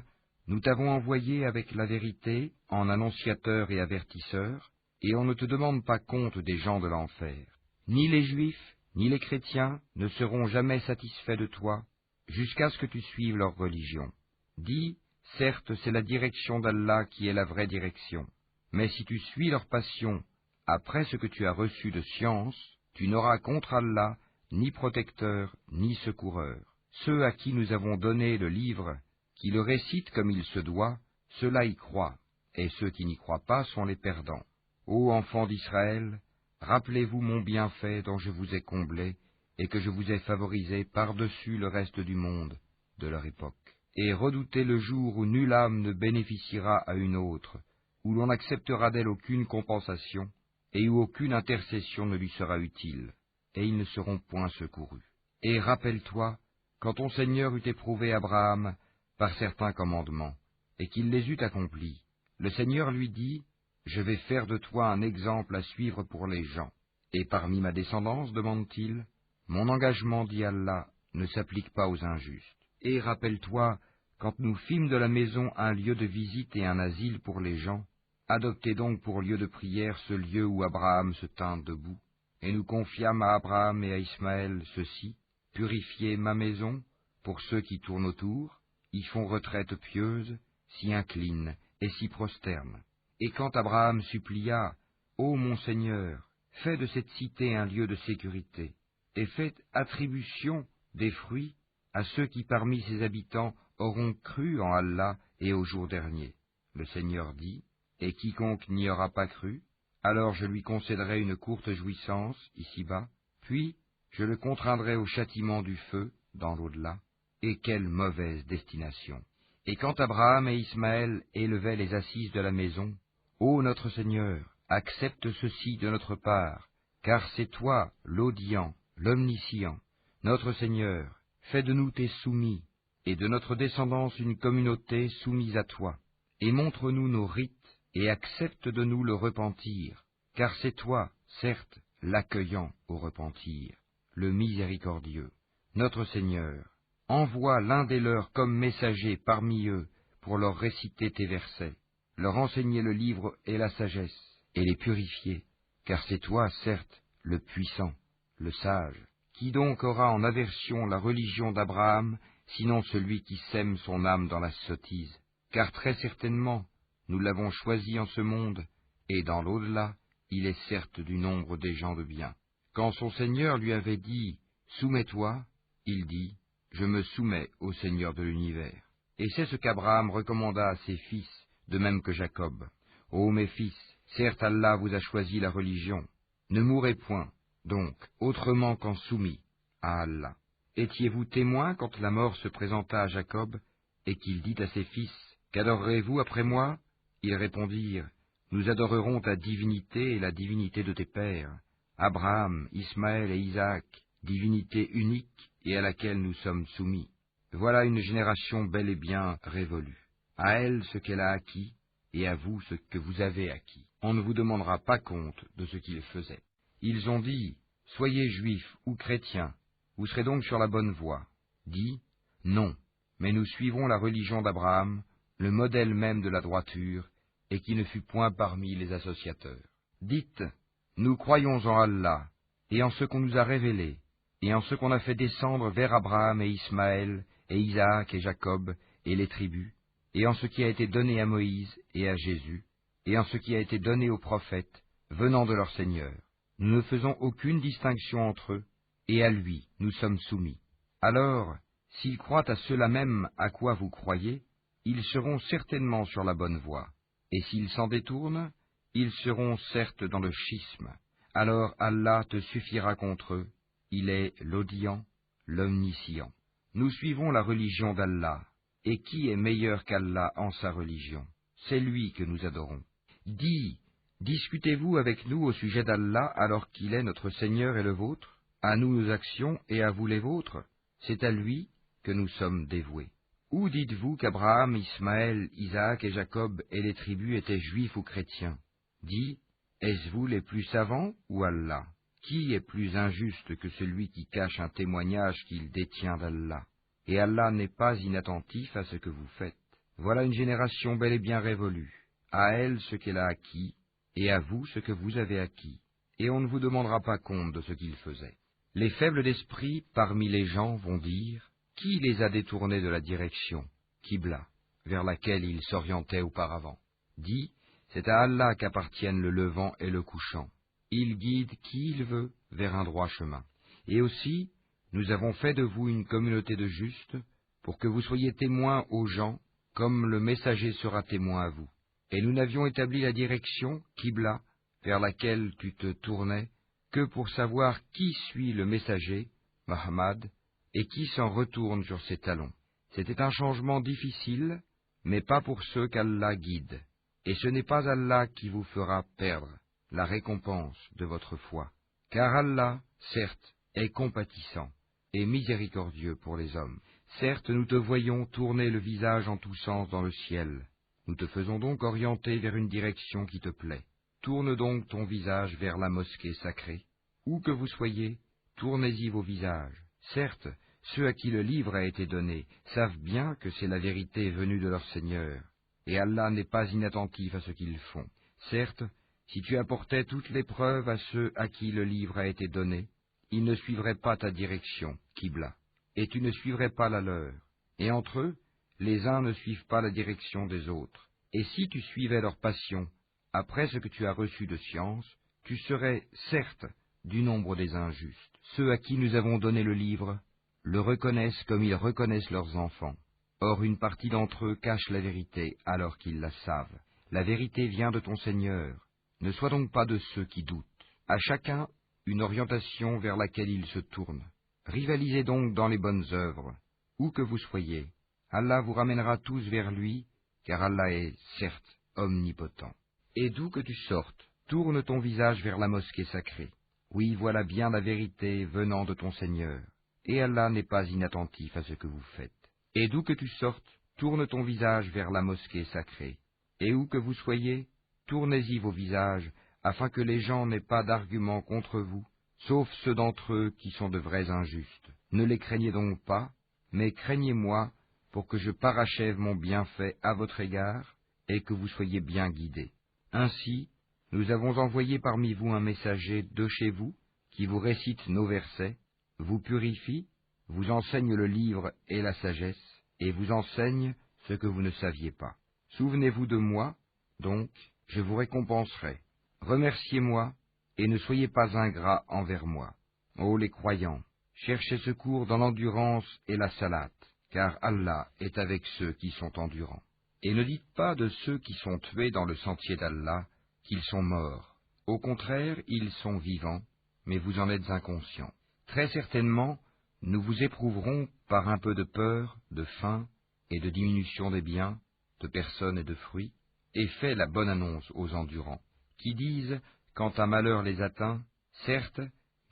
Nous t'avons envoyé avec la vérité en annonciateur et avertisseur, et on ne te demande pas compte des gens de l'enfer. Ni les Juifs, ni les chrétiens ne seront jamais satisfaits de toi, jusqu'à ce que tu suives leur religion. Dis, certes, c'est la direction d'Allah qui est la vraie direction, mais si tu suis leur passion, après ce que tu as reçu de science, tu n'auras contre Allah ni protecteur, ni secoureur. Ceux à qui nous avons donné le livre, qui le récitent comme il se doit, ceux-là y croient, et ceux qui n'y croient pas sont les perdants. Ô enfants d'Israël, rappelez-vous mon bienfait dont je vous ai comblé, et que je vous ai favorisé par-dessus le reste du monde de leur époque. Et redoutez le jour où nulle âme ne bénéficiera à une autre, où l'on n'acceptera d'elle aucune compensation, et où aucune intercession ne lui sera utile, et ils ne seront point secourus. Et rappelle-toi, quand ton Seigneur eut éprouvé Abraham par certains commandements, et qu'il les eut accomplis, le Seigneur lui dit, « Je vais faire de toi un exemple à suivre pour les gens. » Et parmi ma descendance, demande-t-il, mon engagement, dit Allah, ne s'applique pas aux injustes. Et rappelle-toi, quand nous fîmes de la maison un lieu de visite et un asile pour les gens, adoptez donc pour lieu de prière ce lieu où Abraham se tint debout, et nous confiâmes à Abraham et à Ismaël ceci, purifiez ma maison, pour ceux qui tournent autour, y font retraite pieuse, s'y inclinent et s'y prosternent. Et quand Abraham supplia, ô mon Seigneur, fais de cette cité un lieu de sécurité, et fais attribution des fruits à ceux qui parmi ses habitants auront cru en Allah et au jour dernier. Le Seigneur dit, et quiconque n'y aura pas cru, alors je lui concéderai une courte jouissance ici-bas, puis je le contraindrai au châtiment du feu dans l'au-delà, et quelle mauvaise destination. Et quand Abraham et Ismaël élevaient les assises de la maison, ô notre Seigneur, accepte ceci de notre part, car c'est toi l'audient, l'omniscient, notre Seigneur, fais de nous tes soumis, et de notre descendance une communauté soumise à toi, et montre-nous nos rites, et accepte de nous le repentir, car c'est toi, certes, l'accueillant au repentir, le miséricordieux. Notre Seigneur, envoie l'un des leurs comme messager parmi eux pour leur réciter tes versets, leur enseigner le livre et la sagesse, et les purifier, car c'est toi, certes, le puissant, le sage. Qui donc aura en aversion la religion d'Abraham, sinon celui qui sème son âme dans la sottise? Car très certainement, nous l'avons choisi en ce monde, et dans l'au-delà, il est certes du nombre des gens de bien. Quand son Seigneur lui avait dit « Soumets-toi », il dit « Je me soumets au Seigneur de l'univers ». Et c'est ce qu'Abraham recommanda à ses fils, de même que Jacob. « Ô mes fils, certes Allah vous a choisi la religion. Ne mourrez point, donc, autrement qu'en soumis à Allah. Étiez-vous témoins quand la mort se présenta à Jacob, et qu'il dit à ses fils, « Qu'adorerez-vous après moi ?» Ils répondirent, « Nous adorerons ta divinité et la divinité de tes pères, Abraham, Ismaël et Isaac, divinité unique et à laquelle nous sommes soumis. Voilà une génération bel et bien révolue. À elle ce qu'elle a acquis, et à vous ce que vous avez acquis. On ne vous demandera pas compte de ce qu'ils faisaient. » Ils ont dit, « Soyez juifs ou chrétiens, vous serez donc sur la bonne voie. » Dis, « Non, mais nous suivrons la religion d'Abraham, le modèle même de la droiture, et qui ne fut point parmi les associateurs. » Dites, « Nous croyons en Allah, et en ce qu'on nous a révélé, et en ce qu'on a fait descendre vers Abraham et Ismaël, et Isaac et Jacob, et les tribus, et en ce qui a été donné à Moïse et à Jésus, et en ce qui a été donné aux prophètes, venant de leur Seigneur. Nous ne faisons aucune distinction entre eux, et à lui nous sommes soumis. Alors, s'ils croient à cela même à quoi vous croyez, ils seront certainement sur la bonne voie, et s'ils s'en détournent, ils seront certes dans le schisme. Alors Allah te suffira contre eux, il est l'audient, l'omniscient. Nous suivons la religion d'Allah, et qui est meilleur qu'Allah en sa religion? C'est lui que nous adorons. Dis, discutez-vous avec nous au sujet d'Allah alors qu'il est notre Seigneur et le vôtre? À nous nos actions et à vous les vôtres? C'est à lui que nous sommes dévoués. Ou dites-vous qu'Abraham, Ismaël, Isaac et Jacob et les tribus étaient juifs ou chrétiens? Dis, est-ce vous les plus savants ou Allah? Qui est plus injuste que celui qui cache un témoignage qu'il détient d'Allah? Et Allah n'est pas inattentif à ce que vous faites. Voilà une génération bel et bien révolue. À elle ce qu'elle a acquis, et à vous ce que vous avez acquis, et on ne vous demandera pas compte de ce qu'ils faisaient. Les faibles d'esprit parmi les gens vont dire, qui les a détournés de la direction, Qibla, vers laquelle ils s'orientaient auparavant? Dis, c'est à Allah qu'appartiennent le levant et le couchant. Il guide qui il veut vers un droit chemin. Et aussi, nous avons fait de vous une communauté de justes, pour que vous soyez témoins aux gens, comme le messager sera témoin à vous. Et nous n'avions établi la direction, Qibla, vers laquelle tu te tournais, que pour savoir qui suit le messager, Muhammad, et qui s'en retourne sur ses talons. C'était un changement difficile, mais pas pour ceux qu'Allah guide. Et ce n'est pas Allah qui vous fera perdre la récompense de votre foi. Car Allah, certes, est compatissant et miséricordieux pour les hommes. Certes, nous te voyons tourner le visage en tous sens dans le ciel. Nous te faisons donc orienter vers une direction qui te plaît. Tourne donc ton visage vers la mosquée sacrée. Où que vous soyez, tournez-y vos visages. Certes, ceux à qui le livre a été donné savent bien que c'est la vérité venue de leur Seigneur, et Allah n'est pas inattentif à ce qu'ils font. Certes, si tu apportais toutes les preuves à ceux à qui le livre a été donné, ils ne suivraient pas ta direction, Qibla, et tu ne suivrais pas la leur. Et entre eux, les uns ne suivent pas la direction des autres. Et si tu suivais leur passion, après ce que tu as reçu de science, tu serais, certes, du nombre des injustes. Ceux à qui nous avons donné le livre le reconnaissent comme ils reconnaissent leurs enfants. Or une partie d'entre eux cache la vérité alors qu'ils la savent. La vérité vient de ton Seigneur. Ne sois donc pas de ceux qui doutent. À chacun, une orientation vers laquelle il se tourne. Rivalisez donc dans les bonnes œuvres. Où que vous soyez, Allah vous ramènera tous vers lui, car Allah est, certes, omnipotent. Et d'où que tu sortes, tourne ton visage vers la mosquée sacrée. Oui, voilà bien la vérité venant de ton Seigneur, et Allah n'est pas inattentif à ce que vous faites. Et d'où que tu sortes, tourne ton visage vers la mosquée sacrée. Et où que vous soyez, tournez-y vos visages, afin que les gens n'aient pas d'arguments contre vous, sauf ceux d'entre eux qui sont de vrais injustes. Ne les craignez donc pas, mais craignez-moi, pour que je parachève mon bienfait à votre égard, et que vous soyez bien guidés. Ainsi, nous avons envoyé parmi vous un messager de chez vous, qui vous récite nos versets, vous purifie, vous enseigne le livre et la sagesse, et vous enseigne ce que vous ne saviez pas. Souvenez-vous de moi, donc, je vous récompenserai. Remerciez-moi, et ne soyez pas ingrats envers moi. Ô les croyants, cherchez secours dans l'endurance et la salate, car Allah est avec ceux qui sont endurants. Et ne dites pas de ceux qui sont tués dans le sentier d'Allah qu'ils sont morts. Au contraire, ils sont vivants, mais vous en êtes inconscients. Très certainement, nous vous éprouverons par un peu de peur, de faim et de diminution des biens, de personnes et de fruits, et fais la bonne annonce aux endurants, qui disent, quand un malheur les atteint, certes,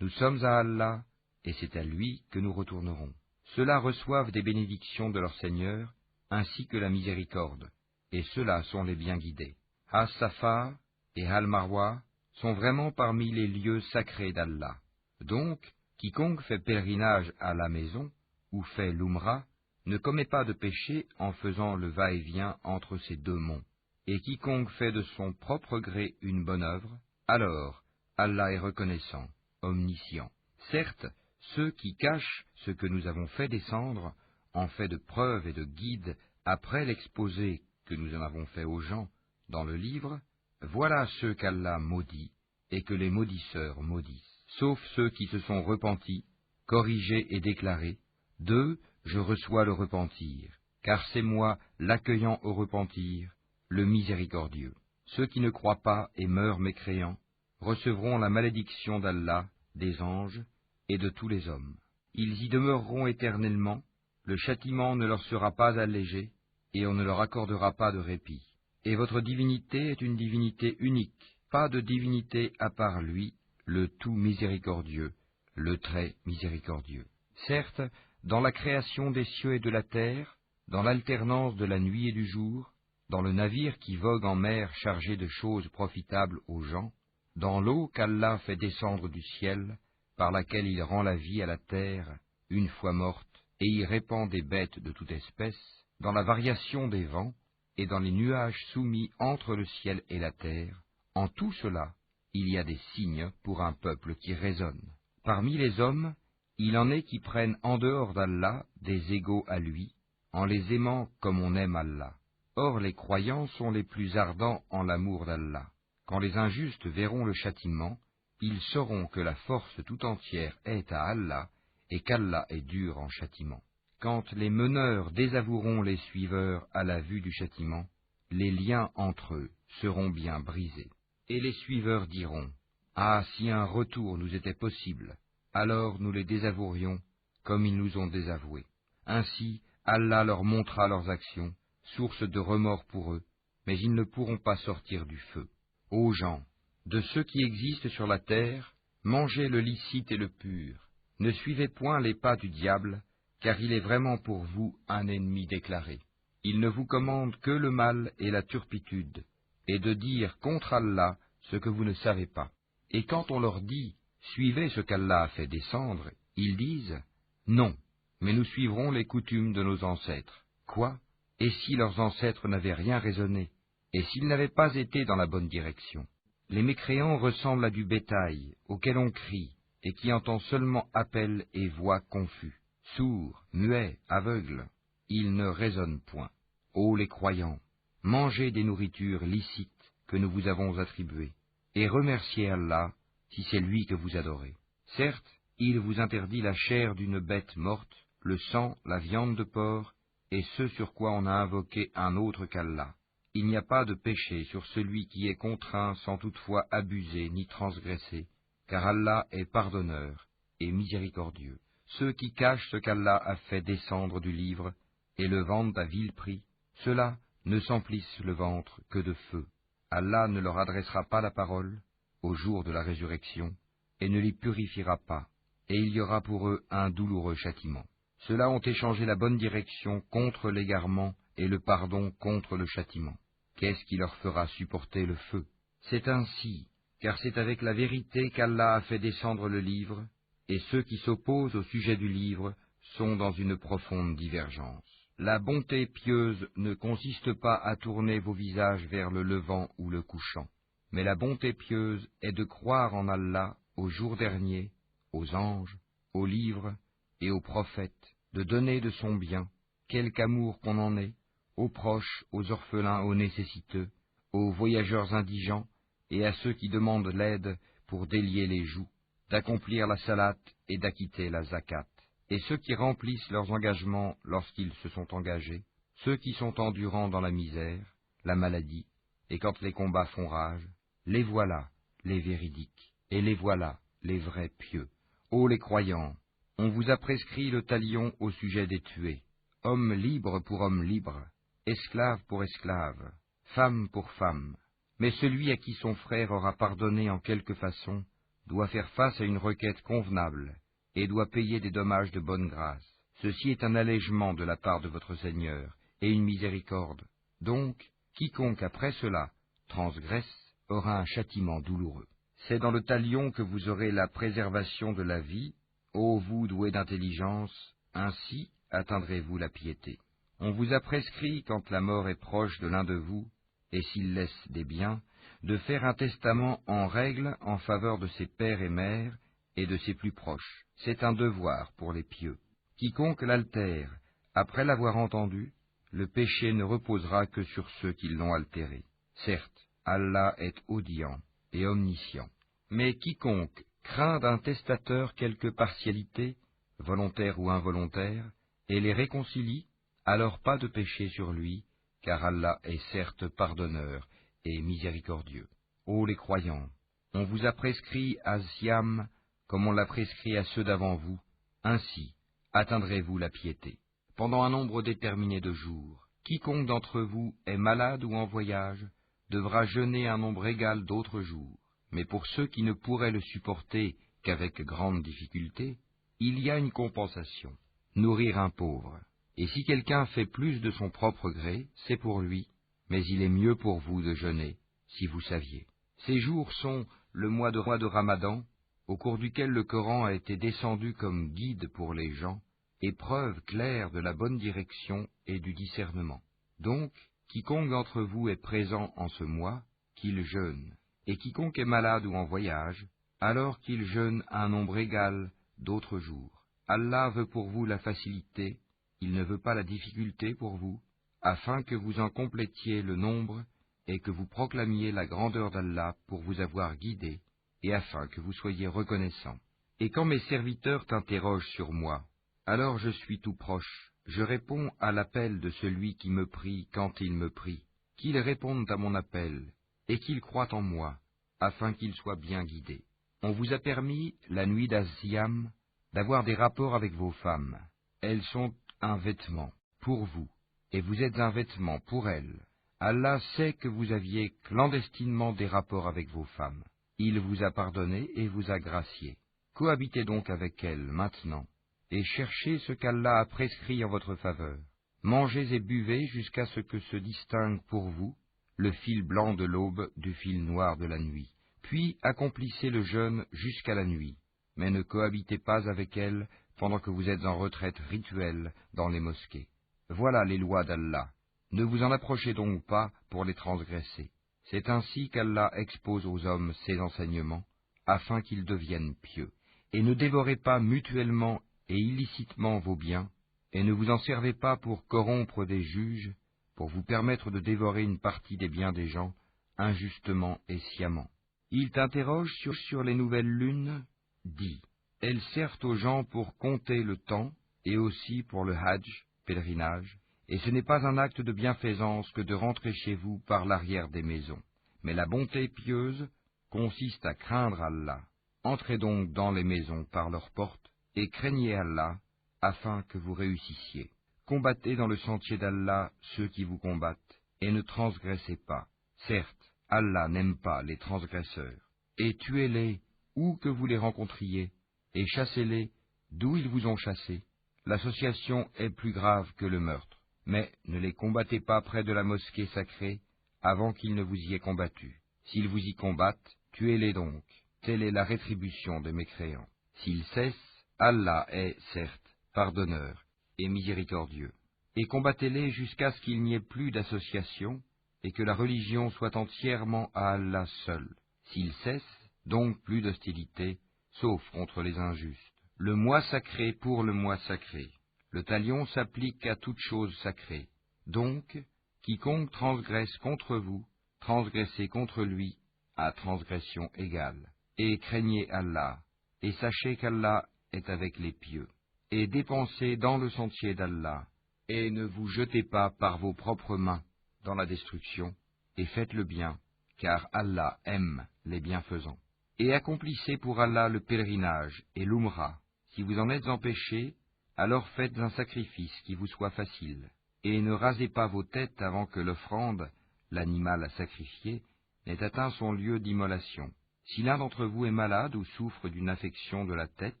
nous sommes à Allah, et c'est à lui que nous retournerons. Ceux-là reçoivent des bénédictions de leur Seigneur, ainsi que la miséricorde, et ceux-là sont les bien guidés. As-Safa et Al-Marwa sont vraiment parmi les lieux sacrés d'Allah. Donc, quiconque fait pèlerinage à la maison, ou fait l'Umrah, ne commet pas de péché en faisant le va-et-vient entre ces deux monts. Et quiconque fait de son propre gré une bonne œuvre, alors Allah est reconnaissant, omniscient. Certes, ceux qui cachent ce que nous avons fait descendre, en fait de preuve et de guide, après l'exposé que nous en avons fait aux gens dans le livre, voilà ceux qu'Allah maudit et que les maudisseurs maudissent, sauf ceux qui se sont repentis, corrigés et déclarés. D'eux, je reçois le repentir, car c'est moi l'accueillant au repentir, le miséricordieux. Ceux qui ne croient pas et meurent mécréants recevront la malédiction d'Allah, des anges et de tous les hommes. Ils y demeureront éternellement, le châtiment ne leur sera pas allégé, et on ne leur accordera pas de répit. Et votre divinité est une divinité unique, pas de divinité à part lui, le tout miséricordieux, le très miséricordieux. Certes, dans la création des cieux et de la terre, dans l'alternance de la nuit et du jour, dans le navire qui vogue en mer chargé de choses profitables aux gens, dans l'eau qu'Allah fait descendre du ciel, par laquelle il rend la vie à la terre, une fois morte, et y répand des bêtes de toute espèce, dans la variation des vents, et dans les nuages soumis entre le ciel et la terre, en tout cela, il y a des signes pour un peuple qui raisonne. Parmi les hommes, il en est qui prennent en dehors d'Allah des égaux à lui, en les aimant comme on aime Allah. Or les croyants sont les plus ardents en l'amour d'Allah. Quand les injustes verront le châtiment, ils sauront que la force tout entière est à Allah, et qu'Allah est dur en châtiment. Quand les meneurs désavoueront les suiveurs à la vue du châtiment, les liens entre eux seront bien brisés. Et les suiveurs diront, « Ah, si un retour nous était possible, alors nous les désavouerions comme ils nous ont désavoués. » Ainsi, Allah leur montrera leurs actions, source de remords pour eux, mais ils ne pourront pas sortir du feu. Ô gens, de ceux qui existent sur la terre, mangez le licite et le pur. Ne suivez point les pas du diable, car il est vraiment pour vous un ennemi déclaré. Il ne vous commande que le mal et la turpitude, et de dire contre Allah ce que vous ne savez pas. Et quand on leur dit « Suivez ce qu'Allah a fait descendre », ils disent « Non, mais nous suivrons les coutumes de nos ancêtres. » Quoi? Et si leurs ancêtres n'avaient rien raisonné, et s'ils n'avaient pas été dans la bonne direction? Les mécréants ressemblent à du bétail, auquel on crie, et qui entend seulement appel et voix confus. Sourds, muets, aveugles, ils ne raisonnent point. Ô les croyants, mangez des nourritures licites que nous vous avons attribuées, et remerciez Allah si c'est lui que vous adorez. Certes, il vous interdit la chair d'une bête morte, le sang, la viande de porc, et ce sur quoi on a invoqué un autre qu'Allah. Il n'y a pas de péché sur celui qui est contraint sans toutefois abuser ni transgresser, car Allah est pardonneur et miséricordieux. Ceux qui cachent ce qu'Allah a fait descendre du livre et le vendent à vil prix, ceux-là ne s'emplissent le ventre que de feu. Allah ne leur adressera pas la parole au jour de la résurrection et ne les purifiera pas, et il y aura pour eux un douloureux châtiment. Ceux-là ont échangé la bonne direction contre l'égarement et le pardon contre le châtiment. Qu'est-ce qui leur fera supporter le feu? C'est ainsi, car c'est avec la vérité qu'Allah a fait descendre le livre, et ceux qui s'opposent au sujet du livre sont dans une profonde divergence. La bonté pieuse ne consiste pas à tourner vos visages vers le levant ou le couchant, mais la bonté pieuse est de croire en Allah, au jour dernier, aux anges, aux livres et aux prophètes, de donner de son bien, quelque amour qu'on en ait, aux proches, aux orphelins, aux nécessiteux, aux voyageurs indigents et à ceux qui demandent l'aide pour délier les joues, d'accomplir la salate et d'acquitter la zakat. Et ceux qui remplissent leurs engagements lorsqu'ils se sont engagés, ceux qui sont endurants dans la misère, la maladie, et quand les combats font rage, les voilà, les véridiques, et les voilà, les vrais pieux. Ô les croyants, on vous a prescrit le talion au sujet des tués, homme libre pour homme libre, esclave pour esclave, femme pour femme. Mais celui à qui son frère aura pardonné en quelque façon doit faire face à une requête convenable et doit payer des dommages de bonne grâce. Ceci est un allègement de la part de votre Seigneur et une miséricorde. Donc, quiconque après cela transgresse aura un châtiment douloureux. C'est dans le talion que vous aurez la préservation de la vie, ô vous doués d'intelligence, ainsi atteindrez-vous la piété. On vous a prescrit, quand la mort est proche de l'un de vous, et s'il laisse des biens, de faire un testament en règle en faveur de ses pères et mères et de ses plus proches. C'est un devoir pour les pieux. Quiconque l'altère, après l'avoir entendu, le péché ne reposera que sur ceux qui l'ont altéré. Certes, Allah est audient et omniscient. Mais quiconque craint d'un testateur quelque partialité, volontaire ou involontaire, et les réconcilie, alors pas de péché sur lui, car Allah est certes pardonneur et miséricordieux. Ô les croyants, on vous a prescrit à Siam comme on l'a prescrit à ceux d'avant vous, ainsi atteindrez-vous la piété. Pendant un nombre déterminé de jours, quiconque d'entre vous est malade ou en voyage devra jeûner un nombre égal d'autres jours. Mais pour ceux qui ne pourraient le supporter qu'avec grande difficulté, il y a une compensation, nourrir un pauvre. Et si quelqu'un fait plus de son propre gré, c'est pour lui, mais il est mieux pour vous de jeûner, si vous saviez. Ces jours sont le mois de Ramadan, au cours duquel le Coran a été descendu comme guide pour les gens, et preuve claire de la bonne direction et du discernement. Donc, Quiconque d'entre vous est présent en ce mois, qu'il jeûne, et quiconque est malade ou en voyage, alors qu'il jeûne un nombre égal d'autres jours. Allah veut pour vous la facilité, il ne veut pas la difficulté pour vous, afin que vous en complétiez le nombre et que vous proclamiez la grandeur d'Allah pour vous avoir guidé, et afin que vous soyez reconnaissants. Et quand mes serviteurs t'interrogent sur moi, alors je suis tout proche, je réponds à l'appel de celui qui me prie quand il me prie, qu'ils répondent à mon appel, et qu'ils croient en moi, afin qu'ils soient bien guidés. On vous a permis, la nuit d'Az-Siyam, d'avoir des rapports avec vos femmes. Elles sont un vêtement pour vous, et vous êtes un vêtement pour elles. Allah sait que vous aviez clandestinement des rapports avec vos femmes. Il vous a pardonné et vous a gracié. Cohabitez donc avec elles maintenant, et cherchez ce qu'Allah a prescrit en votre faveur. Mangez et buvez jusqu'à ce que se distingue pour vous le fil blanc de l'aube du fil noir de la nuit. Puis accomplissez le jeûne jusqu'à la nuit, mais ne cohabitez pas avec elles pendant que vous êtes en retraite rituelle dans les mosquées. Voilà les lois d'Allah. Ne vous en approchez donc pas pour les transgresser. C'est ainsi qu'Allah expose aux hommes ses enseignements, afin qu'ils deviennent pieux. Et ne dévorez pas mutuellement et illicitement vos biens, et ne vous en servez pas pour corrompre des juges, pour vous permettre de dévorer une partie des biens des gens, injustement et sciemment. Ils t'interrogent sur les nouvelles lunes. Dis, elles servent aux gens pour compter le temps, et aussi pour le hajj, pèlerinage, et ce n'est pas un acte de bienfaisance que de rentrer chez vous par l'arrière des maisons. Mais la bonté pieuse consiste à craindre Allah. Entrez donc dans les maisons par leurs portes, et craignez Allah, afin que vous réussissiez. Combattez dans le sentier d'Allah ceux qui vous combattent, et ne transgressez pas. Certes, Allah n'aime pas les transgresseurs. Et tuez-les où que vous les rencontriez, et chassez-les d'où ils vous ont chassés. L'association est plus grave que le meurtre. Mais ne les combattez pas près de la mosquée sacrée avant qu'ils ne vous y aient combattu. S'ils vous y combattent, tuez-les donc. Telle est la rétribution des mécréants. S'ils cessent, Allah est, certes, pardonneur et miséricordieux. Et combattez-les jusqu'à ce qu'il n'y ait plus d'association et que la religion soit entièrement à Allah seul. S'ils cessent, donc plus d'hostilité, sauf contre les injustes. Le mois sacré pour le mois sacré. Le talion s'applique à toute chose sacrée. Donc, quiconque transgresse contre vous, transgressez contre lui, à transgression égale. Et craignez Allah, et sachez qu'Allah est avec les pieux. Et dépensez dans le sentier d'Allah, et ne vous jetez pas par vos propres mains dans la destruction, et faites le bien, car Allah aime les bienfaisants. Et accomplissez pour Allah le pèlerinage et l'umra. Si vous en êtes empêchés, alors faites un sacrifice qui vous soit facile, et ne rasez pas vos têtes avant que l'offrande, l'animal à sacrifier, n'ait atteint son lieu d'immolation. Si l'un d'entre vous est malade ou souffre d'une affection de la tête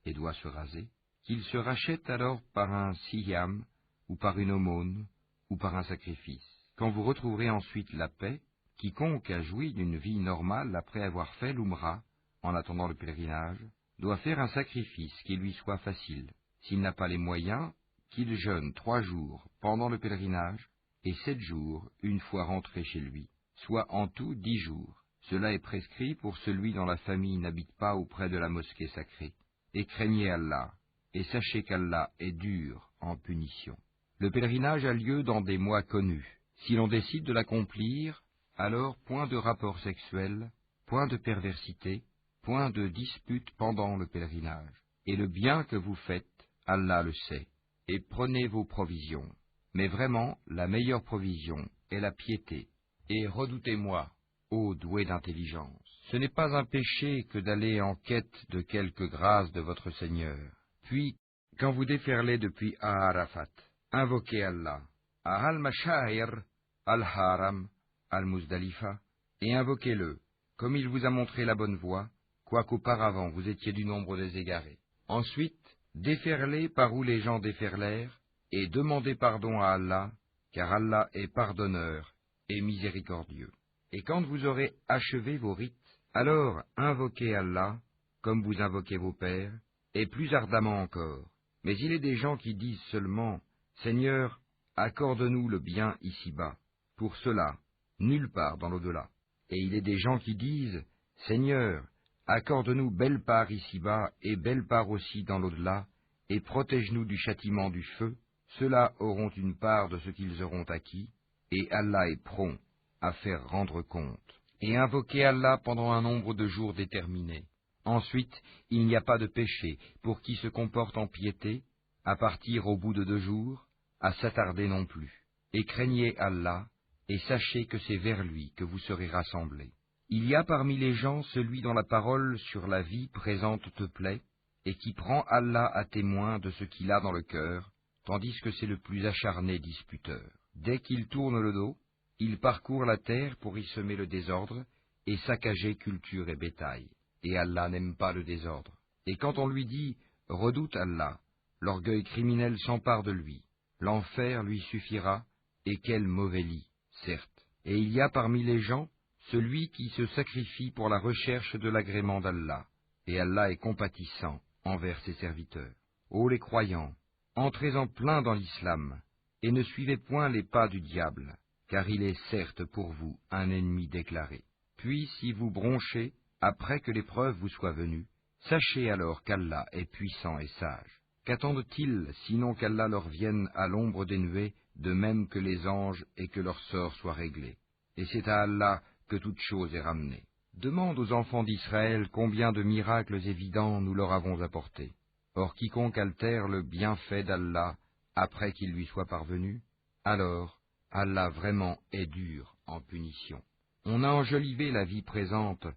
et doit se raser, qu'il se rachète alors par un siyam, ou par une aumône, ou par un sacrifice. Quand vous retrouverez ensuite la paix, quiconque a joui d'une vie normale après avoir fait l'umra, en attendant le pèlerinage, doit faire un sacrifice qui lui soit facile. S'il n'a pas les moyens, qu'il jeûne 3 jours pendant le pèlerinage et 7 jours une fois rentré chez lui, soit en tout 10 jours. Cela est prescrit pour celui dont la famille n'habite pas auprès de la mosquée sacrée. Et craignez Allah, et sachez qu'Allah est dur en punition. Le pèlerinage a lieu dans des mois connus. Si l'on décide de l'accomplir, alors point de rapport sexuel, point de perversité, point de dispute pendant le pèlerinage. Et le bien que vous faites, Allah le sait, et prenez vos provisions. Mais vraiment, la meilleure provision est la piété. Et redoutez-moi, ô doué d'intelligence. Ce n'est pas un péché que d'aller en quête de quelque grâce de votre Seigneur. Puis, quand vous déferlez depuis Arafat, invoquez Allah, à Al-Mashair, Al-Haram, Al-Muzdalifa, et invoquez-le, comme il vous a montré la bonne voie, quoiqu'auparavant vous étiez du nombre des égarés. Ensuite, déferlez par où les gens déferlèrent, et demandez pardon à Allah, car Allah est pardonneur et miséricordieux. Et quand vous aurez achevé vos rites, alors invoquez Allah, comme vous invoquez vos pères, et plus ardemment encore. Mais il est des gens qui disent seulement, Seigneur, accorde-nous le bien ici-bas. pour cela, nulle part dans l'au-delà. Et il est des gens qui disent, Seigneur, accorde-nous belle part ici-bas et belle part aussi dans l'au-delà, et protège-nous du châtiment du feu. Ceux-là auront une part de ce qu'ils auront acquis, et Allah est prompt à faire rendre compte. Et invoquez Allah pendant un nombre de jours déterminé. Ensuite, il n'y a pas de péché pour qui se comporte en piété, à partir au bout de 2 jours, à s'attarder non plus. Et craignez Allah, et sachez que c'est vers lui que vous serez rassemblés. Il y a parmi les gens celui dont la parole sur la vie présente te plaît, et qui prend Allah à témoin de ce qu'il a dans le cœur, tandis que c'est le plus acharné disputeur. Dès qu'il tourne le dos, il parcourt la terre pour y semer le désordre, et saccager culture et bétail. Et Allah n'aime pas le désordre. Et quand on lui dit « Redoute Allah », l'orgueil criminel s'empare de lui. L'enfer lui suffira, et quel mauvais lit, certes. Et il y a parmi les gens celui qui se sacrifie pour la recherche de l'agrément d'Allah, et Allah est compatissant envers ses serviteurs. Ô les croyants, entrez en plein dans l'islam, et ne suivez point les pas du diable, car il est certes pour vous un ennemi déclaré. Puis si vous bronchez, après que l'épreuve vous soit venue, sachez alors qu'Allah est puissant et sage. Qu'attendent-ils sinon qu'Allah leur vienne à l'ombre des nuées, de même que les anges, et que leur sort soit réglé? Et c'est à Allah que toute chose est ramenée. Demande aux enfants d'Israël combien de miracles évidents nous leur avons apportés. Or quiconque altère le bienfait d'Allah après qu'il lui soit parvenu, alors Allah vraiment est dur en punition. On a enjolivé la vie présente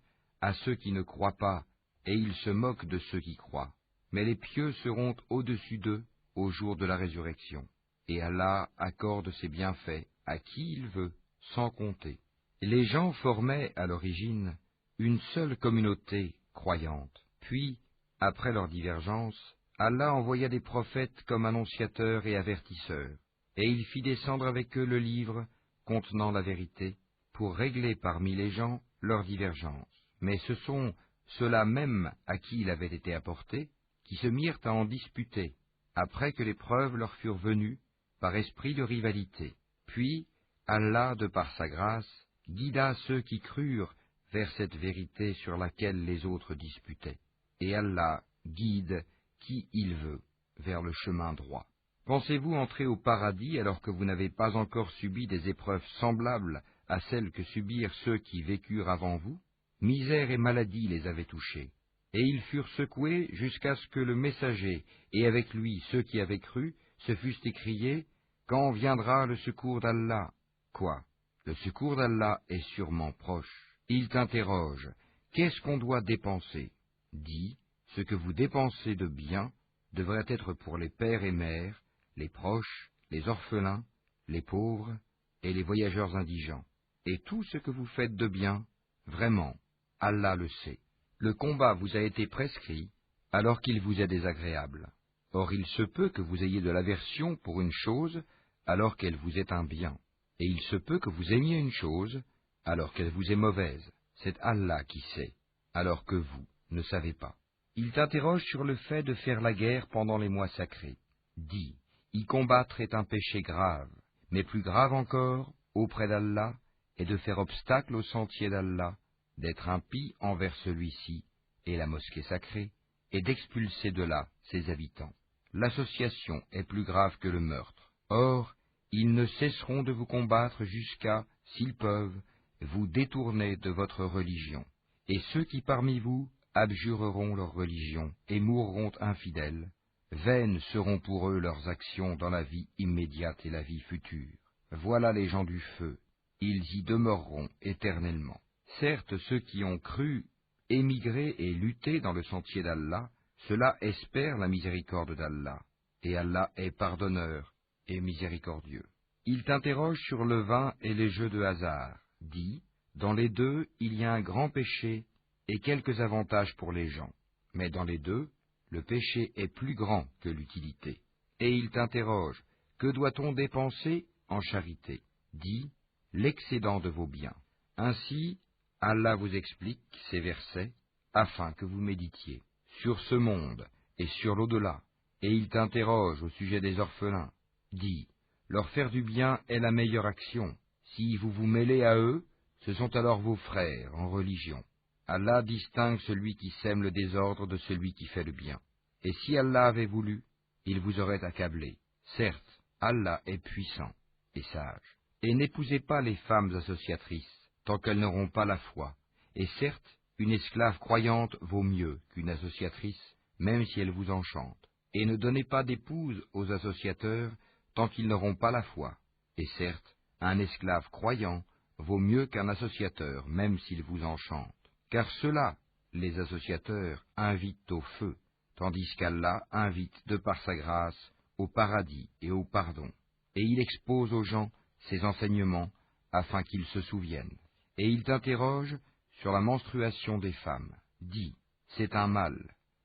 à ceux qui ne croient pas, et ils se moquent de ceux qui croient. Mais les pieux seront au-dessus d'eux au jour de la résurrection. Et Allah accorde ses bienfaits à qui il veut, sans compter. Les gens formaient, à l'origine, une seule communauté croyante. Puis, après leur divergence, Allah envoya des prophètes comme annonciateurs et avertisseurs, et il fit descendre avec eux le livre contenant la vérité, pour régler parmi les gens leurs divergences. Mais ce sont ceux-là même à qui il avait été apporté, qui se mirent à en disputer, après que les preuves leur furent venues, par esprit de rivalité. Puis, Allah, de par sa grâce, guida ceux qui crurent vers cette vérité sur laquelle les autres disputaient. Et Allah guide qui il veut vers le chemin droit. Pensez-vous entrer au paradis alors que vous n'avez pas encore subi des épreuves semblables à celles que subirent ceux qui vécurent avant vous? Misère et maladie les avaient touchés, et ils furent secoués jusqu'à ce que le messager, et avec lui ceux qui avaient cru, se fussent écriés, « Quand viendra le secours d'Allah ?» Quoi? Le secours d'Allah est sûrement proche. Il t'interroge, « Qu'est-ce qu'on doit dépenser ?» Dis, « Ce que vous dépensez de bien devrait être pour les pères et mères, les proches, les orphelins, les pauvres et les voyageurs indigents. Et tout ce que vous faites de bien, vraiment, Allah le sait. Le combat vous a été prescrit alors qu'il vous est désagréable. Or il se peut que vous ayez de l'aversion pour une chose alors qu'elle vous est un bien. Et il se peut que vous aimiez une chose alors qu'elle vous est mauvaise. C'est Allah qui sait, alors que vous ne savez pas. Il t'interroge sur le fait de faire la guerre pendant les mois sacrés. Dis, y combattre est un péché grave, mais plus grave encore, auprès d'Allah, est de faire obstacle au sentier d'Allah, d'être impie envers celui-ci et la mosquée sacrée, et d'expulser de là ses habitants. L'association est plus grave que le meurtre. Or, ils ne cesseront de vous combattre jusqu'à, s'ils peuvent, vous détourner de votre religion. Et ceux qui parmi vous abjureront leur religion et mourront infidèles, vaines seront pour eux leurs actions dans la vie immédiate et la vie future. Voilà les gens du feu, ils y demeureront éternellement. Certes, ceux qui ont cru, émigré et lutté dans le sentier d'Allah, ceux-là espèrent la miséricorde d'Allah, et Allah est pardonneur et miséricordieux. Il t'interroge sur le vin et les jeux de hasard. Dis, dans les deux, il y a un grand péché et quelques avantages pour les gens. Mais dans les deux, le péché est plus grand que l'utilité. Et il t'interroge, que doit-on dépenser en charité? Dis, l'excédent de vos biens. Ainsi, Allah vous explique ces versets, afin que vous méditiez sur ce monde et sur l'au-delà. Et il t'interroge au sujet des orphelins. Dis, leur faire du bien est la meilleure action, Si vous vous mêlez à eux, ce sont alors vos frères en religion. Allah distingue celui qui sème le désordre de celui qui fait le bien. Et si Allah avait voulu, il vous aurait accablé. Certes, Allah est puissant et sage. Et n'épousez pas les femmes associatrices, tant qu'elles n'auront pas la foi. Et certes, une esclave croyante vaut mieux qu'une associatrice, même si elle vous enchante. Et ne donnez pas d'épouse aux associateurs, tant qu'ils n'auront pas la foi. Et certes, un esclave croyant vaut mieux qu'un associateur, même s'il vous enchante. Car ceux-là, les associateurs, invitent au feu, tandis qu'Allah invite de par sa grâce au paradis et au pardon. Et il expose aux gens ses enseignements afin qu'ils se souviennent. Et il t'interroge sur la menstruation des femmes. Dis, c'est un mal.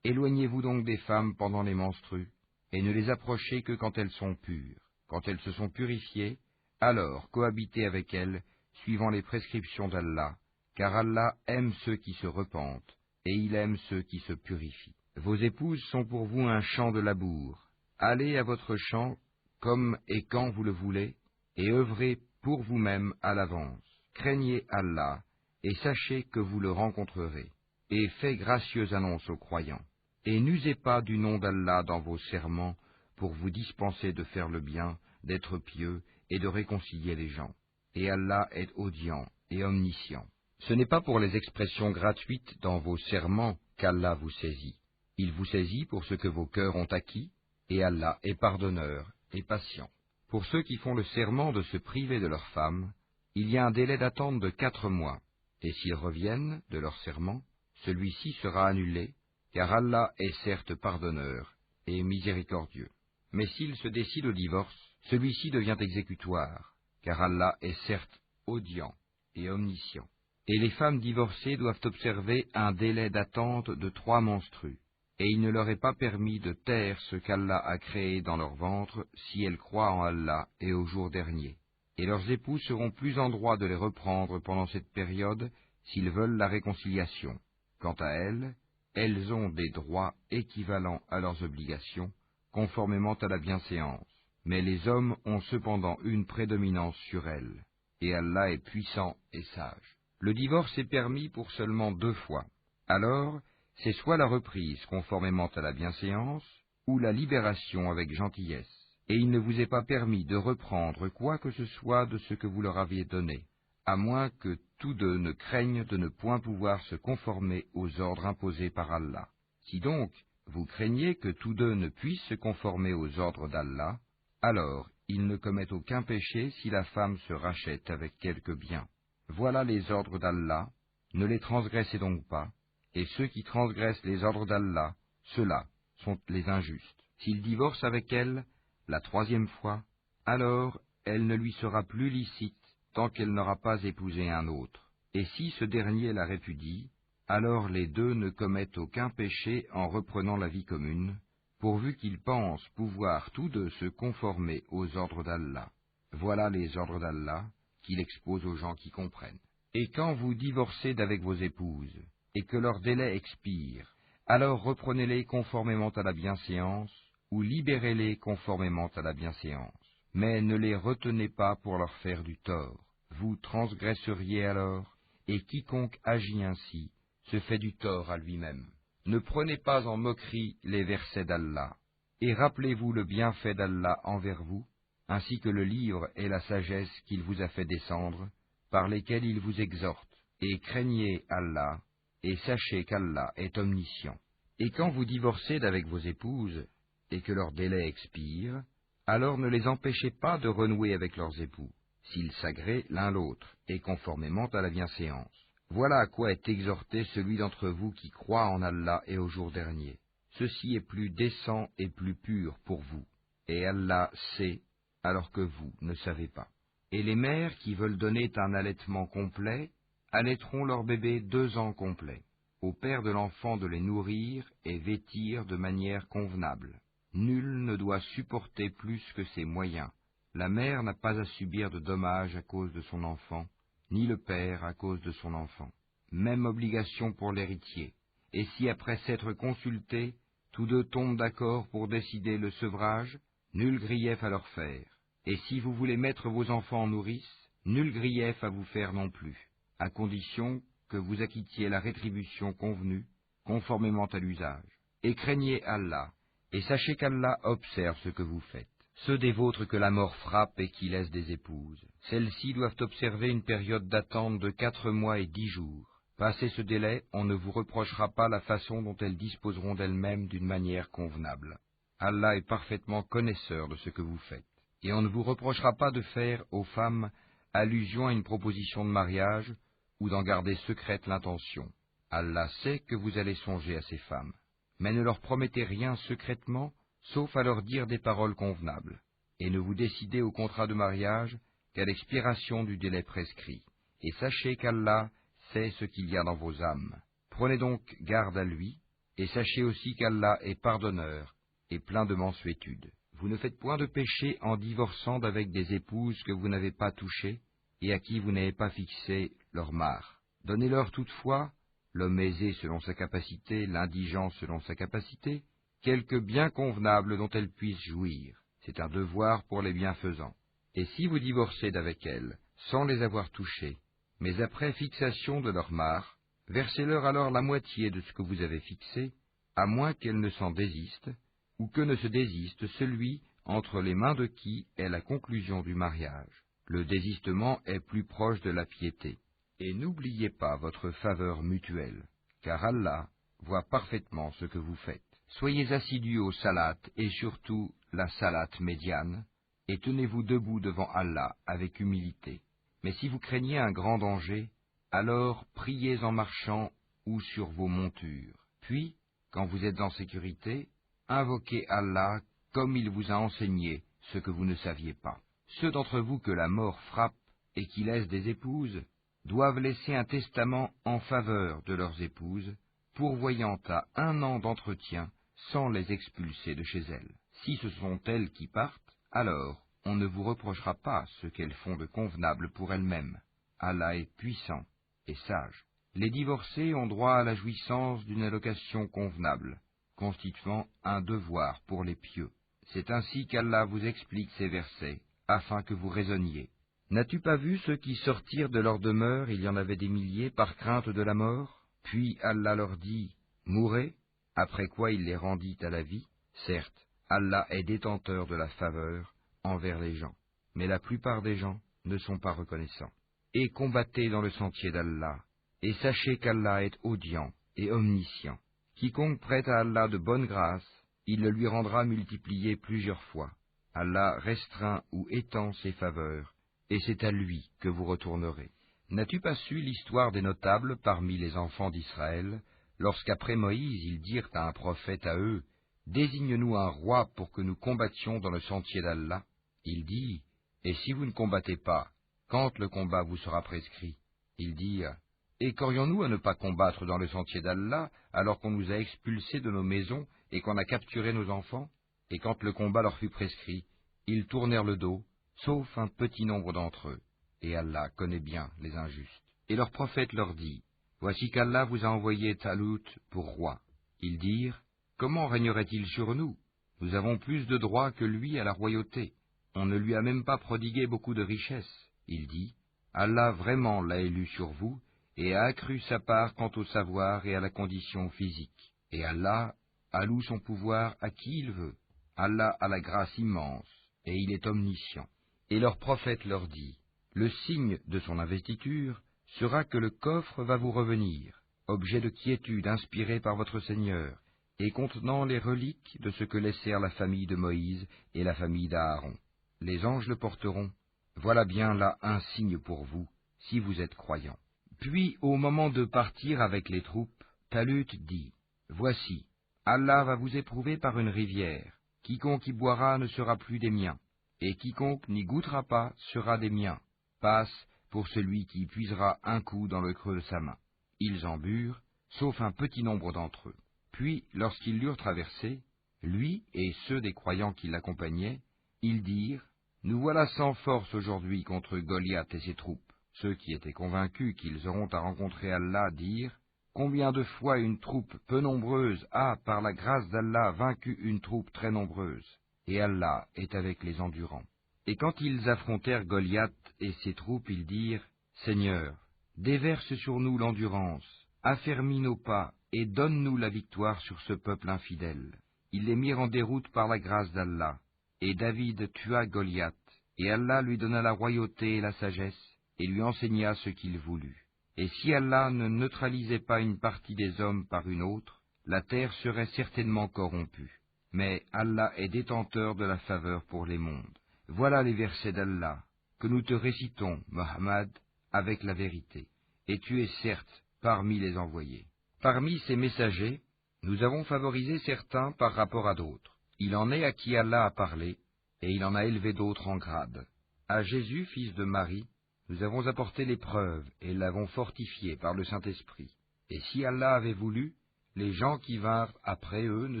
Éloignez-vous donc des femmes pendant les menstrues, et ne les approchez que quand elles sont pures. Quand elles se sont purifiées, alors cohabitez avec elles, suivant les prescriptions d'Allah, car Allah aime ceux qui se repentent, et il aime ceux qui se purifient. Vos épouses sont pour vous un champ de labour. Allez à votre champ comme et quand vous le voulez, et œuvrez pour vous-même à l'avance. Craignez Allah, et sachez que vous le rencontrerez. Et faites gracieuse annonce aux croyants. Et n'usez pas du nom d'Allah dans vos serments pour vous dispenser de faire le bien, d'être pieux et de réconcilier les gens. Et Allah est audient et omniscient. Ce n'est pas pour les expressions gratuites dans vos serments qu'Allah vous saisit. Il vous saisit pour ce que vos cœurs ont acquis, et Allah est pardonneur et patient. Pour ceux qui font le serment de se priver de leurs femmes, il y a un délai d'attente de 4 mois, et s'ils reviennent de leur serment, celui-ci sera annulé, car Allah est certes pardonneur et miséricordieux. Mais s'il se décide au divorce, celui-ci devient exécutoire, car Allah est certes audient et omniscient. Et les femmes divorcées doivent observer un délai d'attente de 3 menstrues, et il ne leur est pas permis de taire ce qu'Allah a créé dans leur ventre si elles croient en Allah et au jour dernier. Et leurs époux seront plus en droit de les reprendre pendant cette période s'ils veulent la réconciliation. Quant à elles, elles ont des droits équivalents à leurs obligations, conformément à la bienséance. Mais les hommes ont cependant une prédominance sur elles, et Allah est puissant et sage. Le divorce est permis pour seulement 2 fois. Alors, c'est soit la reprise conformément à la bienséance, ou la libération avec gentillesse. Et il ne vous est pas permis de reprendre quoi que ce soit de ce que vous leur aviez donné, à moins que tous deux ne craignent de ne point pouvoir se conformer aux ordres imposés par Allah. Si donc vous craignez que tous deux ne puissent se conformer aux ordres d'Allah, alors ils ne commettent aucun péché si la femme se rachète avec quelque bien. Voilà les ordres d'Allah, ne les transgressez donc pas, et ceux qui transgressent les ordres d'Allah, ceux-là sont les injustes. S'il divorce avec elle la 3e fois, alors elle ne lui sera plus licite tant qu'elle n'aura pas épousé un autre. Et si ce dernier la répudie, alors les deux ne commettent aucun péché en reprenant la vie commune, pourvu qu'ils pensent pouvoir tous deux se conformer aux ordres d'Allah. Voilà les ordres d'Allah qu'il expose aux gens qui comprennent. Et quand vous divorcez d'avec vos épouses, et que leur délai expire, alors reprenez-les conformément à la bienséance, ou libérez-les conformément à la bienséance. Mais ne les retenez pas pour leur faire du tort. Vous transgresseriez alors, et quiconque agit ainsi se fait du tort à lui-même. Ne prenez pas en moquerie les versets d'Allah, et rappelez-vous le bienfait d'Allah envers vous, ainsi que le livre et la sagesse qu'il vous a fait descendre, par lesquels il vous exhorte, et craignez Allah, et sachez qu'Allah est omniscient. Et quand vous divorcez d'avec vos épouses, et que leur délai expire, alors ne les empêchez pas de renouer avec leurs époux, s'ils s'agréent l'un l'autre, et conformément à la bienséance. Voilà à quoi est exhorté celui d'entre vous qui croit en Allah et au jour dernier. Ceci est plus décent et plus pur pour vous, et Allah sait, alors que vous ne savez pas. Et les mères qui veulent donner un allaitement complet, allaiteront leur bébé 2 ans complets. Au père de l'enfant de les nourrir et vêtir de manière convenable. Nul ne doit supporter plus que ses moyens. La mère n'a pas à subir de dommages à cause de son enfant, ni le père à cause de son enfant. Même obligation pour l'héritier. Et si après s'être consultés, tous deux tombent d'accord pour décider le sevrage, nul grief à leur faire. Et si vous voulez mettre vos enfants en nourrice, nul grief à vous faire non plus, à condition que vous acquittiez la rétribution convenue, conformément à l'usage. Et craignez Allah, et sachez qu'Allah observe ce que vous faites. Ceux des vôtres que la mort frappe et qui laissent des épouses, celles-ci doivent observer une période d'attente de 4 mois et 10 jours. Passé ce délai, on ne vous reprochera pas la façon dont elles disposeront d'elles-mêmes d'une manière convenable. Allah est parfaitement connaisseur de ce que vous faites. Et on ne vous reprochera pas de faire aux femmes allusion à une proposition de mariage ou d'en garder secrète l'intention. Allah sait que vous allez songer à ces femmes. Mais ne leur promettez rien secrètement, sauf à leur dire des paroles convenables. Et ne vous décidez au contrat de mariage qu'à l'expiration du délai prescrit. Et sachez qu'Allah sait ce qu'il y a dans vos âmes. Prenez donc garde à lui, et sachez aussi qu'Allah est pardonneur et plein de mansuétude. Vous ne faites point de péché en divorçant d'avec des épouses que vous n'avez pas touchées et à qui vous n'avez pas fixé leur mare. Donnez-leur toutefois, l'homme aisé selon sa capacité, l'indigent selon sa capacité, quelque bien convenable dont elles puissent jouir. C'est un devoir pour les bienfaisants. Et si vous divorcez d'avec elles, sans les avoir touchées, mais après fixation de leur mare, versez-leur alors la moitié de ce que vous avez fixé, à moins qu'elles ne s'en désistent, ou que ne se désiste celui entre les mains de qui est la conclusion du mariage. Le désistement est plus proche de la piété. Et n'oubliez pas votre faveur mutuelle, car Allah voit parfaitement ce que vous faites. Soyez assidus au salat et surtout la salat médiane, et tenez-vous debout devant Allah avec humilité. Mais si vous craignez un grand danger, alors priez en marchant ou sur vos montures. Puis, quand vous êtes en sécurité, invoquez Allah comme il vous a enseigné ce que vous ne saviez pas. Ceux d'entre vous que la mort frappe et qui laissent des épouses doivent laisser un testament en faveur de leurs épouses, pourvoyant à 1 an d'entretien sans les expulser de chez elles. Si ce sont elles qui partent, alors on ne vous reprochera pas ce qu'elles font de convenable pour elles-mêmes. Allah est puissant et sage. Les divorcés ont droit à la jouissance d'une allocation convenable, constituant un devoir pour les pieux. C'est ainsi qu'Allah vous explique ces versets, afin que vous raisonniez. N'as-tu pas vu ceux qui sortirent de leur demeure, il y en avait des milliers, par crainte de la mort? Puis Allah leur dit, mourez, après quoi il les rendit à la vie. Certes, Allah est détenteur de la faveur envers les gens, mais la plupart des gens ne sont pas reconnaissants. Et combattez dans le sentier d'Allah, et sachez qu'Allah est audient et omniscient. Quiconque prête à Allah de bonne grâce, il le lui rendra multiplié plusieurs fois. Allah restreint ou étend ses faveurs, et c'est à lui que vous retournerez. N'as-tu pas su l'histoire des notables parmi les enfants d'Israël, lorsqu'après Moïse ils dirent à un prophète à eux, « Désigne-nous un roi pour que nous combattions dans le sentier d'Allah » Il dit, « Et si vous ne combattez pas, quand le combat vous sera prescrit ?» Ils dirent, « Et qu'aurions-nous à ne pas combattre dans le sentier d'Allah, alors qu'on nous a expulsés de nos maisons et qu'on a capturé nos enfants ?» Et quand le combat leur fut prescrit, ils tournèrent le dos, sauf un petit nombre d'entre eux. Et Allah connaît bien les injustes. Et leur prophète leur dit, « Voici qu'Allah vous a envoyé Talut pour roi. » Ils dirent, « Comment régnerait-il sur nous? Nous avons plus de droits que lui à la royauté. On ne lui a même pas prodigué beaucoup de richesses. » Il dit, « Allah vraiment l'a élu sur vous, et a accru sa part quant au savoir et à la condition physique. Et Allah alloue son pouvoir à qui il veut. Allah a la grâce immense, et il est omniscient. » Et leur prophète leur dit, « Le signe de son investiture sera que le coffre va vous revenir, objet de quiétude inspiré par votre Seigneur, et contenant les reliques de ce que laissèrent la famille de Moïse et la famille d'Aaron. Les anges le porteront. Voilà bien là un signe pour vous, si vous êtes croyants. » Puis, au moment de partir avec les troupes, Talut dit, « Voici, Allah va vous éprouver par une rivière. Quiconque y boira ne sera plus des miens, et quiconque n'y goûtera pas sera des miens. Passe pour celui qui puisera un coup dans le creux de sa main. » Ils en burent, sauf un petit nombre d'entre eux. Puis, lorsqu'ils l'eurent traversé, lui et ceux des croyants qui l'accompagnaient, ils dirent, « Nous voilà sans force aujourd'hui contre Goliath et ses troupes. » Ceux qui étaient convaincus qu'ils auront à rencontrer Allah dirent, « Combien de fois une troupe peu nombreuse a, par la grâce d'Allah, vaincu une troupe très nombreuse, et Allah est avec les endurants. » Et quand ils affrontèrent Goliath et ses troupes, ils dirent, « Seigneur, déverse sur nous l'endurance, affermis nos pas et donne-nous la victoire sur ce peuple infidèle. » Ils les mirent en déroute par la grâce d'Allah, et David tua Goliath, et Allah lui donna la royauté et la sagesse, et lui enseigna ce qu'il voulut. Et si Allah ne neutralisait pas une partie des hommes par une autre, la terre serait certainement corrompue. Mais Allah est détenteur de la faveur pour les mondes. Voilà les versets d'Allah, que nous te récitons, Mohammed, avec la vérité. Et tu es certes parmi les envoyés. Parmi ces messagers, nous avons favorisé certains par rapport à d'autres. Il en est à qui Allah a parlé, et il en a élevé d'autres en grade. À Jésus, fils de Marie, nous avons apporté les preuves et l'avons fortifié par le Saint-Esprit. Et si Allah avait voulu, les gens qui vinrent après eux ne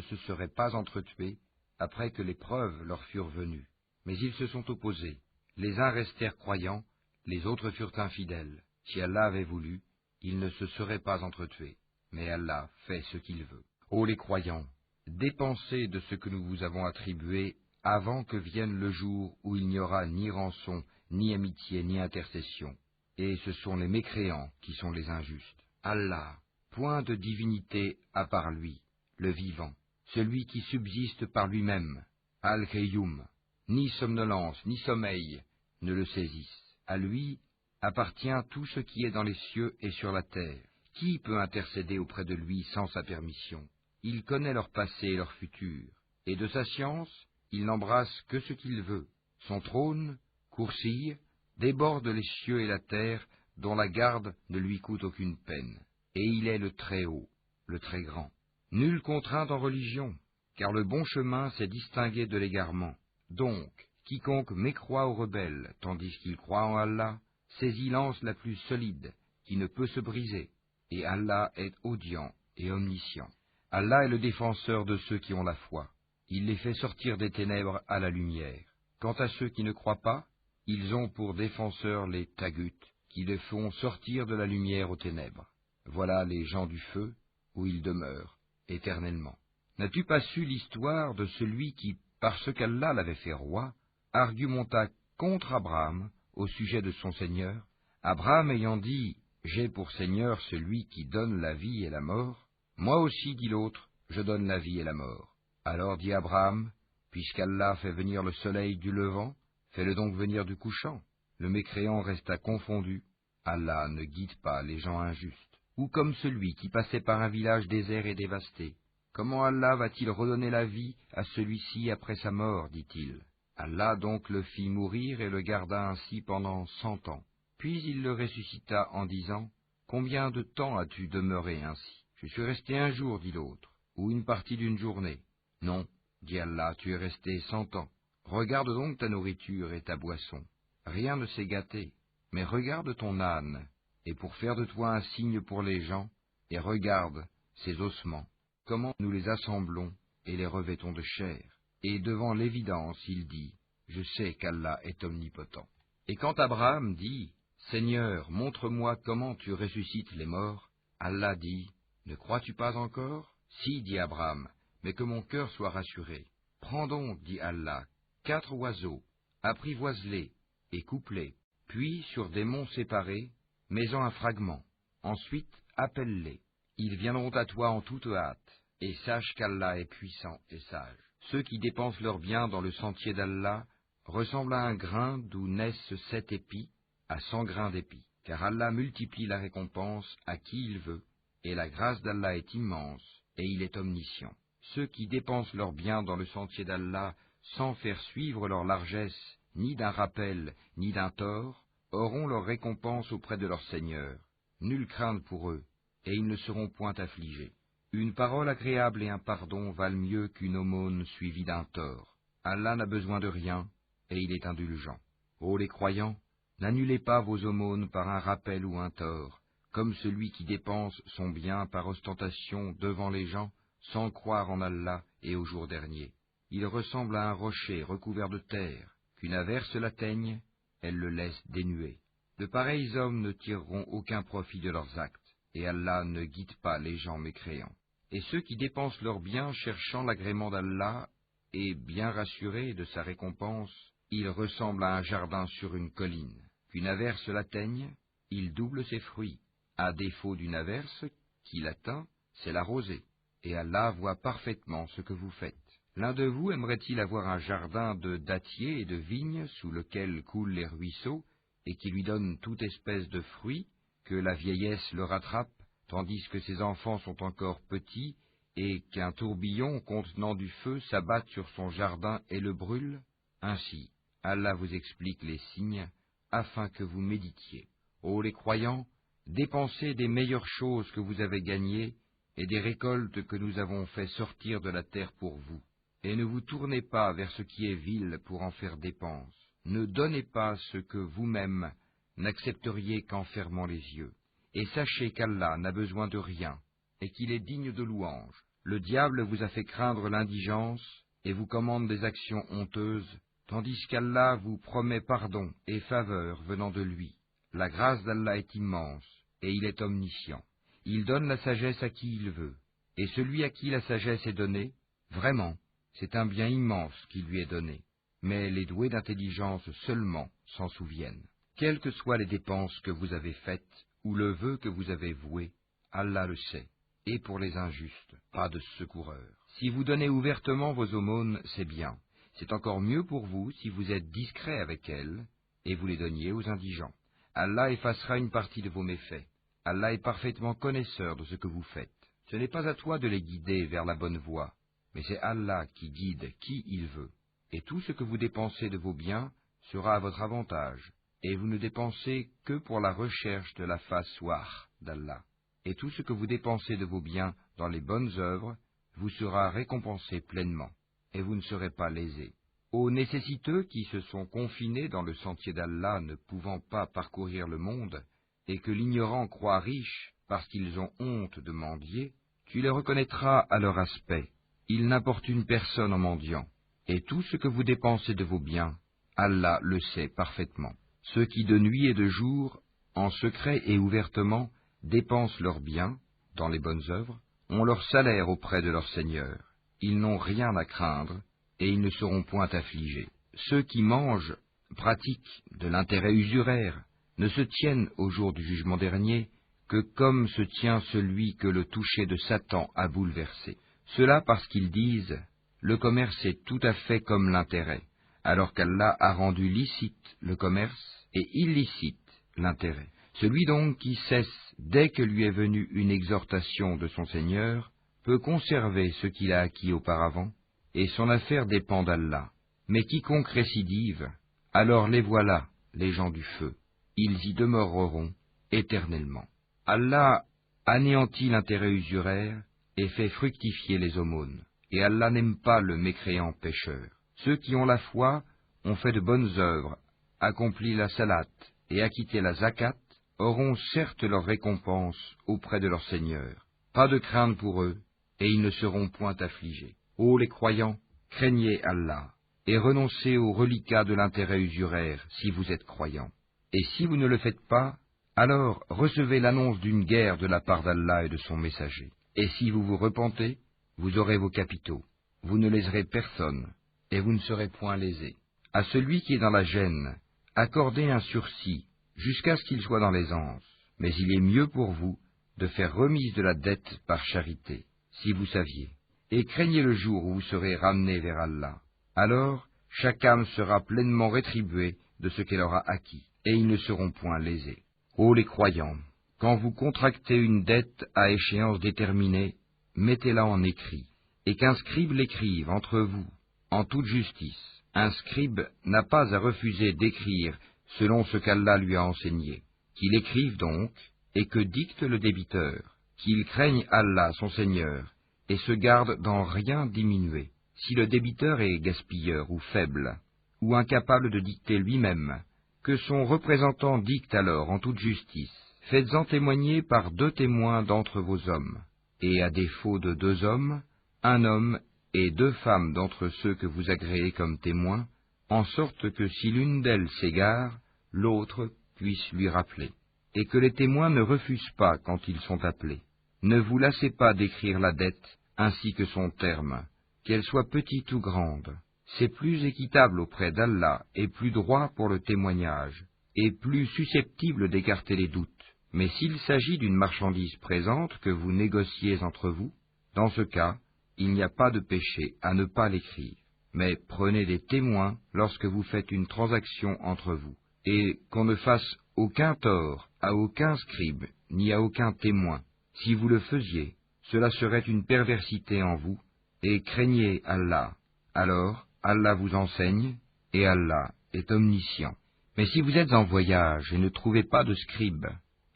se seraient pas entretués après que les preuves leur furent venues. Mais ils se sont opposés. Les uns restèrent croyants, les autres furent infidèles. Si Allah avait voulu, ils ne se seraient pas entretués. Mais Allah fait ce qu'il veut. Ô les croyants, dépensez de ce que nous vous avons attribué avant que vienne le jour où il n'y aura ni rançon, ni amitié, ni intercession. Et ce sont les mécréants qui sont les injustes. Allah, point de divinité à part lui, le vivant, celui qui subsiste par lui-même, Al-Qayyum, ni somnolence, ni sommeil ne le saisissent. À lui appartient tout ce qui est dans les cieux et sur la terre. Qui peut intercéder auprès de lui sans sa permission? Il connaît leur passé et leur futur, et de sa science, il n'embrasse que ce qu'il veut. Son trône, Kursi, déborde les cieux et la terre, dont la garde ne lui coûte aucune peine. Et il est le Très-Haut, le Très-Grand. Nulle contrainte en religion, car le bon chemin s'est distingué de l'égarement. Donc, quiconque mécroit aux rebelles, tandis qu'il croit en Allah, saisit l'anse la plus solide, qui ne peut se briser. Et Allah est audient et omniscient. Allah est le défenseur de ceux qui ont la foi. Il les fait sortir des ténèbres à la lumière. Quant à ceux qui ne croient pas, ils ont pour défenseurs les taghut, qui les font sortir de la lumière aux ténèbres. Voilà les gens du feu, où ils demeurent, éternellement. N'as-tu pas su l'histoire de celui qui, parce qu'Allah l'avait fait roi, argumenta contre Abraham au sujet de son Seigneur, Abraham ayant dit « J'ai pour Seigneur celui qui donne la vie et la mort », moi aussi, dit l'autre, je donne la vie et la mort. Alors dit Abraham, puisqu'Allah fait venir le soleil du levant, fais-le donc venir du couchant. Le mécréant resta confondu. Allah ne guide pas les gens injustes. Ou comme celui qui passait par un village désert et dévasté. Comment Allah va-t-il redonner la vie à celui-ci après sa mort, dit-il. Allah donc le fit mourir et le garda ainsi pendant 100 ans. Puis il le ressuscita en disant, combien de temps as-tu demeuré ainsi? Je suis resté un jour, dit l'autre, ou une partie d'une journée. Non, dit Allah, tu es resté 100 ans. Regarde donc ta nourriture et ta boisson. Rien ne s'est gâté, mais regarde ton âne, et pour faire de toi un signe pour les gens, et regarde ses ossements, comment nous les assemblons et les revêtons de chair. Et devant l'évidence, il dit, je sais qu'Allah est omnipotent. Et quand Abraham dit, Seigneur, montre-moi comment tu ressuscites les morts, Allah dit, ne crois-tu pas encore? Si, dit Abraham, mais que mon cœur soit rassuré. Prends donc, dit Allah, 4 oiseaux, apprivoise-les et coupe-les, puis sur des monts séparés, mets-en un fragment. Ensuite, appelle-les. Ils viendront à toi en toute hâte, et sache qu'Allah est puissant et sage. Ceux qui dépensent leurs biens dans le sentier d'Allah ressemblent à un grain d'où naissent 7 épis à 100 grains d'épis, car Allah multiplie la récompense à qui il veut, et la grâce d'Allah est immense, et il est omniscient. Ceux qui dépensent leurs biens dans le sentier d'Allah sans faire suivre leur largesse, ni d'un rappel, ni d'un tort, auront leur récompense auprès de leur Seigneur. Nulle crainte pour eux, et ils ne seront point affligés. Une parole agréable et un pardon valent mieux qu'une aumône suivie d'un tort. Allah n'a besoin de rien, et il est indulgent. Ô les croyants, n'annulez pas vos aumônes par un rappel ou un tort, comme celui qui dépense son bien par ostentation devant les gens, sans croire en Allah et au jour dernier. Il ressemble à un rocher recouvert de terre, qu'une averse l'atteigne, elle le laisse dénué. De pareils hommes ne tireront aucun profit de leurs actes, et Allah ne guide pas les gens mécréants. Et ceux qui dépensent leurs biens cherchant l'agrément d'Allah, et bien rassurés de sa récompense, il ressemble à un jardin sur une colline. Qu'une averse l'atteigne, il double ses fruits. À défaut d'une averse qui l'atteint, c'est la rosée. Et Allah voit parfaitement ce que vous faites. L'un de vous aimerait-il avoir un jardin de dattiers et de vignes sous lequel coulent les ruisseaux, et qui lui donne toute espèce de fruits, que la vieillesse le rattrape, tandis que ses enfants sont encore petits, et qu'un tourbillon contenant du feu s'abatte sur son jardin et le brûle? Ainsi, Allah vous explique les signes, afin que vous méditiez. Ô les croyants, dépensez des meilleures choses que vous avez gagnées, et des récoltes que nous avons fait sortir de la terre pour vous. Et ne vous tournez pas vers ce qui est vil pour en faire dépense. Ne donnez pas ce que vous-même n'accepteriez qu'en fermant les yeux. Et sachez qu'Allah n'a besoin de rien, et qu'il est digne de louange. Le diable vous a fait craindre l'indigence, et vous commande des actions honteuses, tandis qu'Allah vous promet pardon et faveur venant de lui. La grâce d'Allah est immense, et il est omniscient. Il donne la sagesse à qui il veut, et celui à qui la sagesse est donnée, vraiment, c'est un bien immense qui lui est donné. Mais les doués d'intelligence seulement s'en souviennent. Quelles que soient les dépenses que vous avez faites, ou le vœu que vous avez voué, Allah le sait. Et pour les injustes, pas de secoureur. Si vous donnez ouvertement vos aumônes, c'est bien. C'est encore mieux pour vous si vous êtes discret avec elles, et vous les donniez aux indigents. Allah effacera une partie de vos méfaits. Allah est parfaitement connaisseur de ce que vous faites. Ce n'est pas à toi de les guider vers la bonne voie, mais c'est Allah qui guide qui il veut. Et tout ce que vous dépensez de vos biens sera à votre avantage, et vous ne dépensez que pour la recherche de la face wah d'Allah. Et tout ce que vous dépensez de vos biens dans les bonnes œuvres vous sera récompensé pleinement, et vous ne serez pas lésés. Aux nécessiteux qui se sont confinés dans le sentier d'Allah ne pouvant pas parcourir le monde, et que l'ignorant croit riche parce qu'ils ont honte de mendier, tu les reconnaîtras à leur aspect. Ils n'importunent personne en mendiant. Et tout ce que vous dépensez de vos biens, Allah le sait parfaitement. Ceux qui de nuit et de jour, en secret et ouvertement, dépensent leurs biens, dans les bonnes œuvres, ont leur salaire auprès de leur Seigneur. Ils n'ont rien à craindre, et ils ne seront point affligés. Ceux qui mangent, pratiquent de l'intérêt usuraire, ne se tiennent au jour du jugement dernier que comme se tient celui que le toucher de Satan a bouleversé. Cela parce qu'ils disent « Le commerce est tout à fait comme l'intérêt », alors qu'Allah a rendu licite le commerce et illicite l'intérêt. Celui donc qui cesse dès que lui est venue une exhortation de son Seigneur peut conserver ce qu'il a acquis auparavant, et son affaire dépend d'Allah. Mais quiconque récidive, alors les voilà, les gens du feu. Ils y demeureront éternellement. Allah anéantit l'intérêt usuraire et fait fructifier les aumônes. Et Allah n'aime pas le mécréant pécheur. Ceux qui ont la foi ont fait de bonnes œuvres, accompli la salat et acquitté la zakat, auront certes leur récompense auprès de leur Seigneur. Pas de crainte pour eux, et ils ne seront point affligés. Ô les croyants, craignez Allah, et renoncez aux reliquats de l'intérêt usuraire si vous êtes croyants. Et si vous ne le faites pas, alors recevez l'annonce d'une guerre de la part d'Allah et de son messager. Et si vous vous repentez, vous aurez vos capitaux. Vous ne léserez personne, et vous ne serez point lésés. À celui qui est dans la gêne, accordez un sursis, jusqu'à ce qu'il soit dans l'aisance. Mais il est mieux pour vous de faire remise de la dette par charité, si vous saviez. Et craignez le jour où vous serez ramenés vers Allah. Alors, chaque âme sera pleinement rétribuée de ce qu'elle aura acquis, et ils ne seront point lésés. Ô les croyants, quand vous contractez une dette à échéance déterminée, mettez-la en écrit, et qu'un scribe l'écrive entre vous, en toute justice. Un scribe n'a pas à refuser d'écrire selon ce qu'Allah lui a enseigné. Qu'il écrive donc, et que dicte le débiteur, qu'il craigne Allah son Seigneur, et se garde d'en rien diminuer. Si le débiteur est gaspilleur ou faible, ou incapable de dicter lui-même, que son représentant dicte alors en toute justice. Faites-en témoigner par 2 témoins d'entre vos hommes, et à défaut de 2 hommes, 1 homme et 2 femmes d'entre ceux que vous agréez comme témoins, en sorte que si l'une d'elles s'égare, l'autre puisse lui rappeler, et que les témoins ne refusent pas quand ils sont appelés. Ne vous lassez pas d'écrire la dette ainsi que son terme, qu'elle soit petite ou grande. c'est plus équitable auprès d'Allah et plus droit pour le témoignage, et plus susceptible d'écarter les doutes. Mais s'il s'agit d'une marchandise présente que vous négociez entre vous, dans ce cas, il n'y a pas de péché à ne pas l'écrire. Mais prenez des témoins lorsque vous faites une transaction entre vous, et qu'on ne fasse aucun tort à aucun scribe, ni à aucun témoin. Si vous le faisiez, cela serait une perversité en vous, et craignez Allah. Alors, Allah vous enseigne, et Allah est omniscient. Mais si vous êtes en voyage et ne trouvez pas de scribe,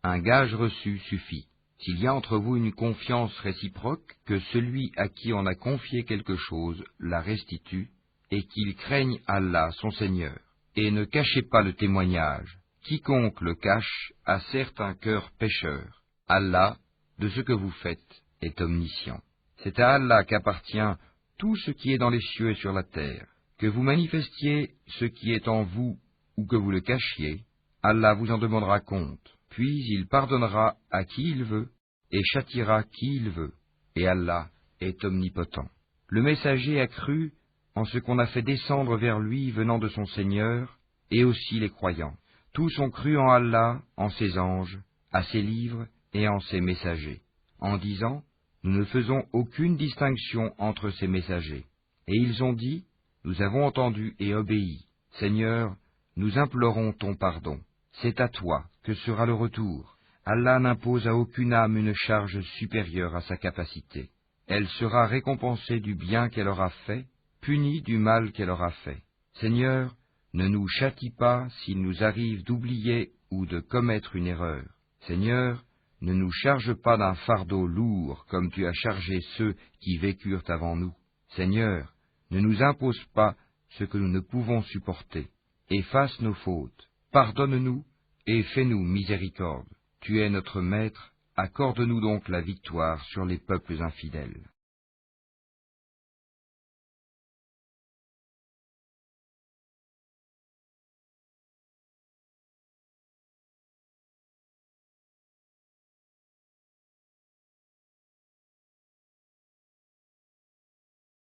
un gage reçu suffit. S'il y a entre vous une confiance réciproque, que celui à qui on a confié quelque chose la restitue, et qu'il craigne Allah son Seigneur. Et ne cachez pas le témoignage. Quiconque le cache a certes un cœur pécheur. Allah, de ce que vous faites, est omniscient. C'est à Allah qu'appartient tout ce qui est dans les cieux et sur la terre. Que vous manifestiez ce qui est en vous ou que vous le cachiez, Allah vous en demandera compte. Puis il pardonnera à qui il veut et châtiera qui il veut. Et Allah est omnipotent. Le messager a cru en ce qu'on a fait descendre vers lui venant de son Seigneur, et aussi les croyants. Tous ont cru en Allah, en ses anges, à ses livres et en ses messagers, en disant « Nous ne faisons aucune distinction entre ces messagers. » Et ils ont dit « Nous avons entendu et obéi. Seigneur, nous implorons ton pardon. C'est à toi que sera le retour. Allah n'impose à aucune âme une charge supérieure à sa capacité. Elle sera récompensée du bien qu'elle aura fait, punie du mal qu'elle aura fait. Seigneur, ne nous châtie pas s'il nous arrive d'oublier ou de commettre une erreur. Seigneur, ne nous charge pas d'un fardeau lourd comme tu as chargé ceux qui vécurent avant nous. Seigneur, ne nous impose pas ce que nous ne pouvons supporter. Efface nos fautes, pardonne-nous et fais-nous miséricorde. Tu es notre Maître, accorde-nous donc la victoire sur les peuples infidèles.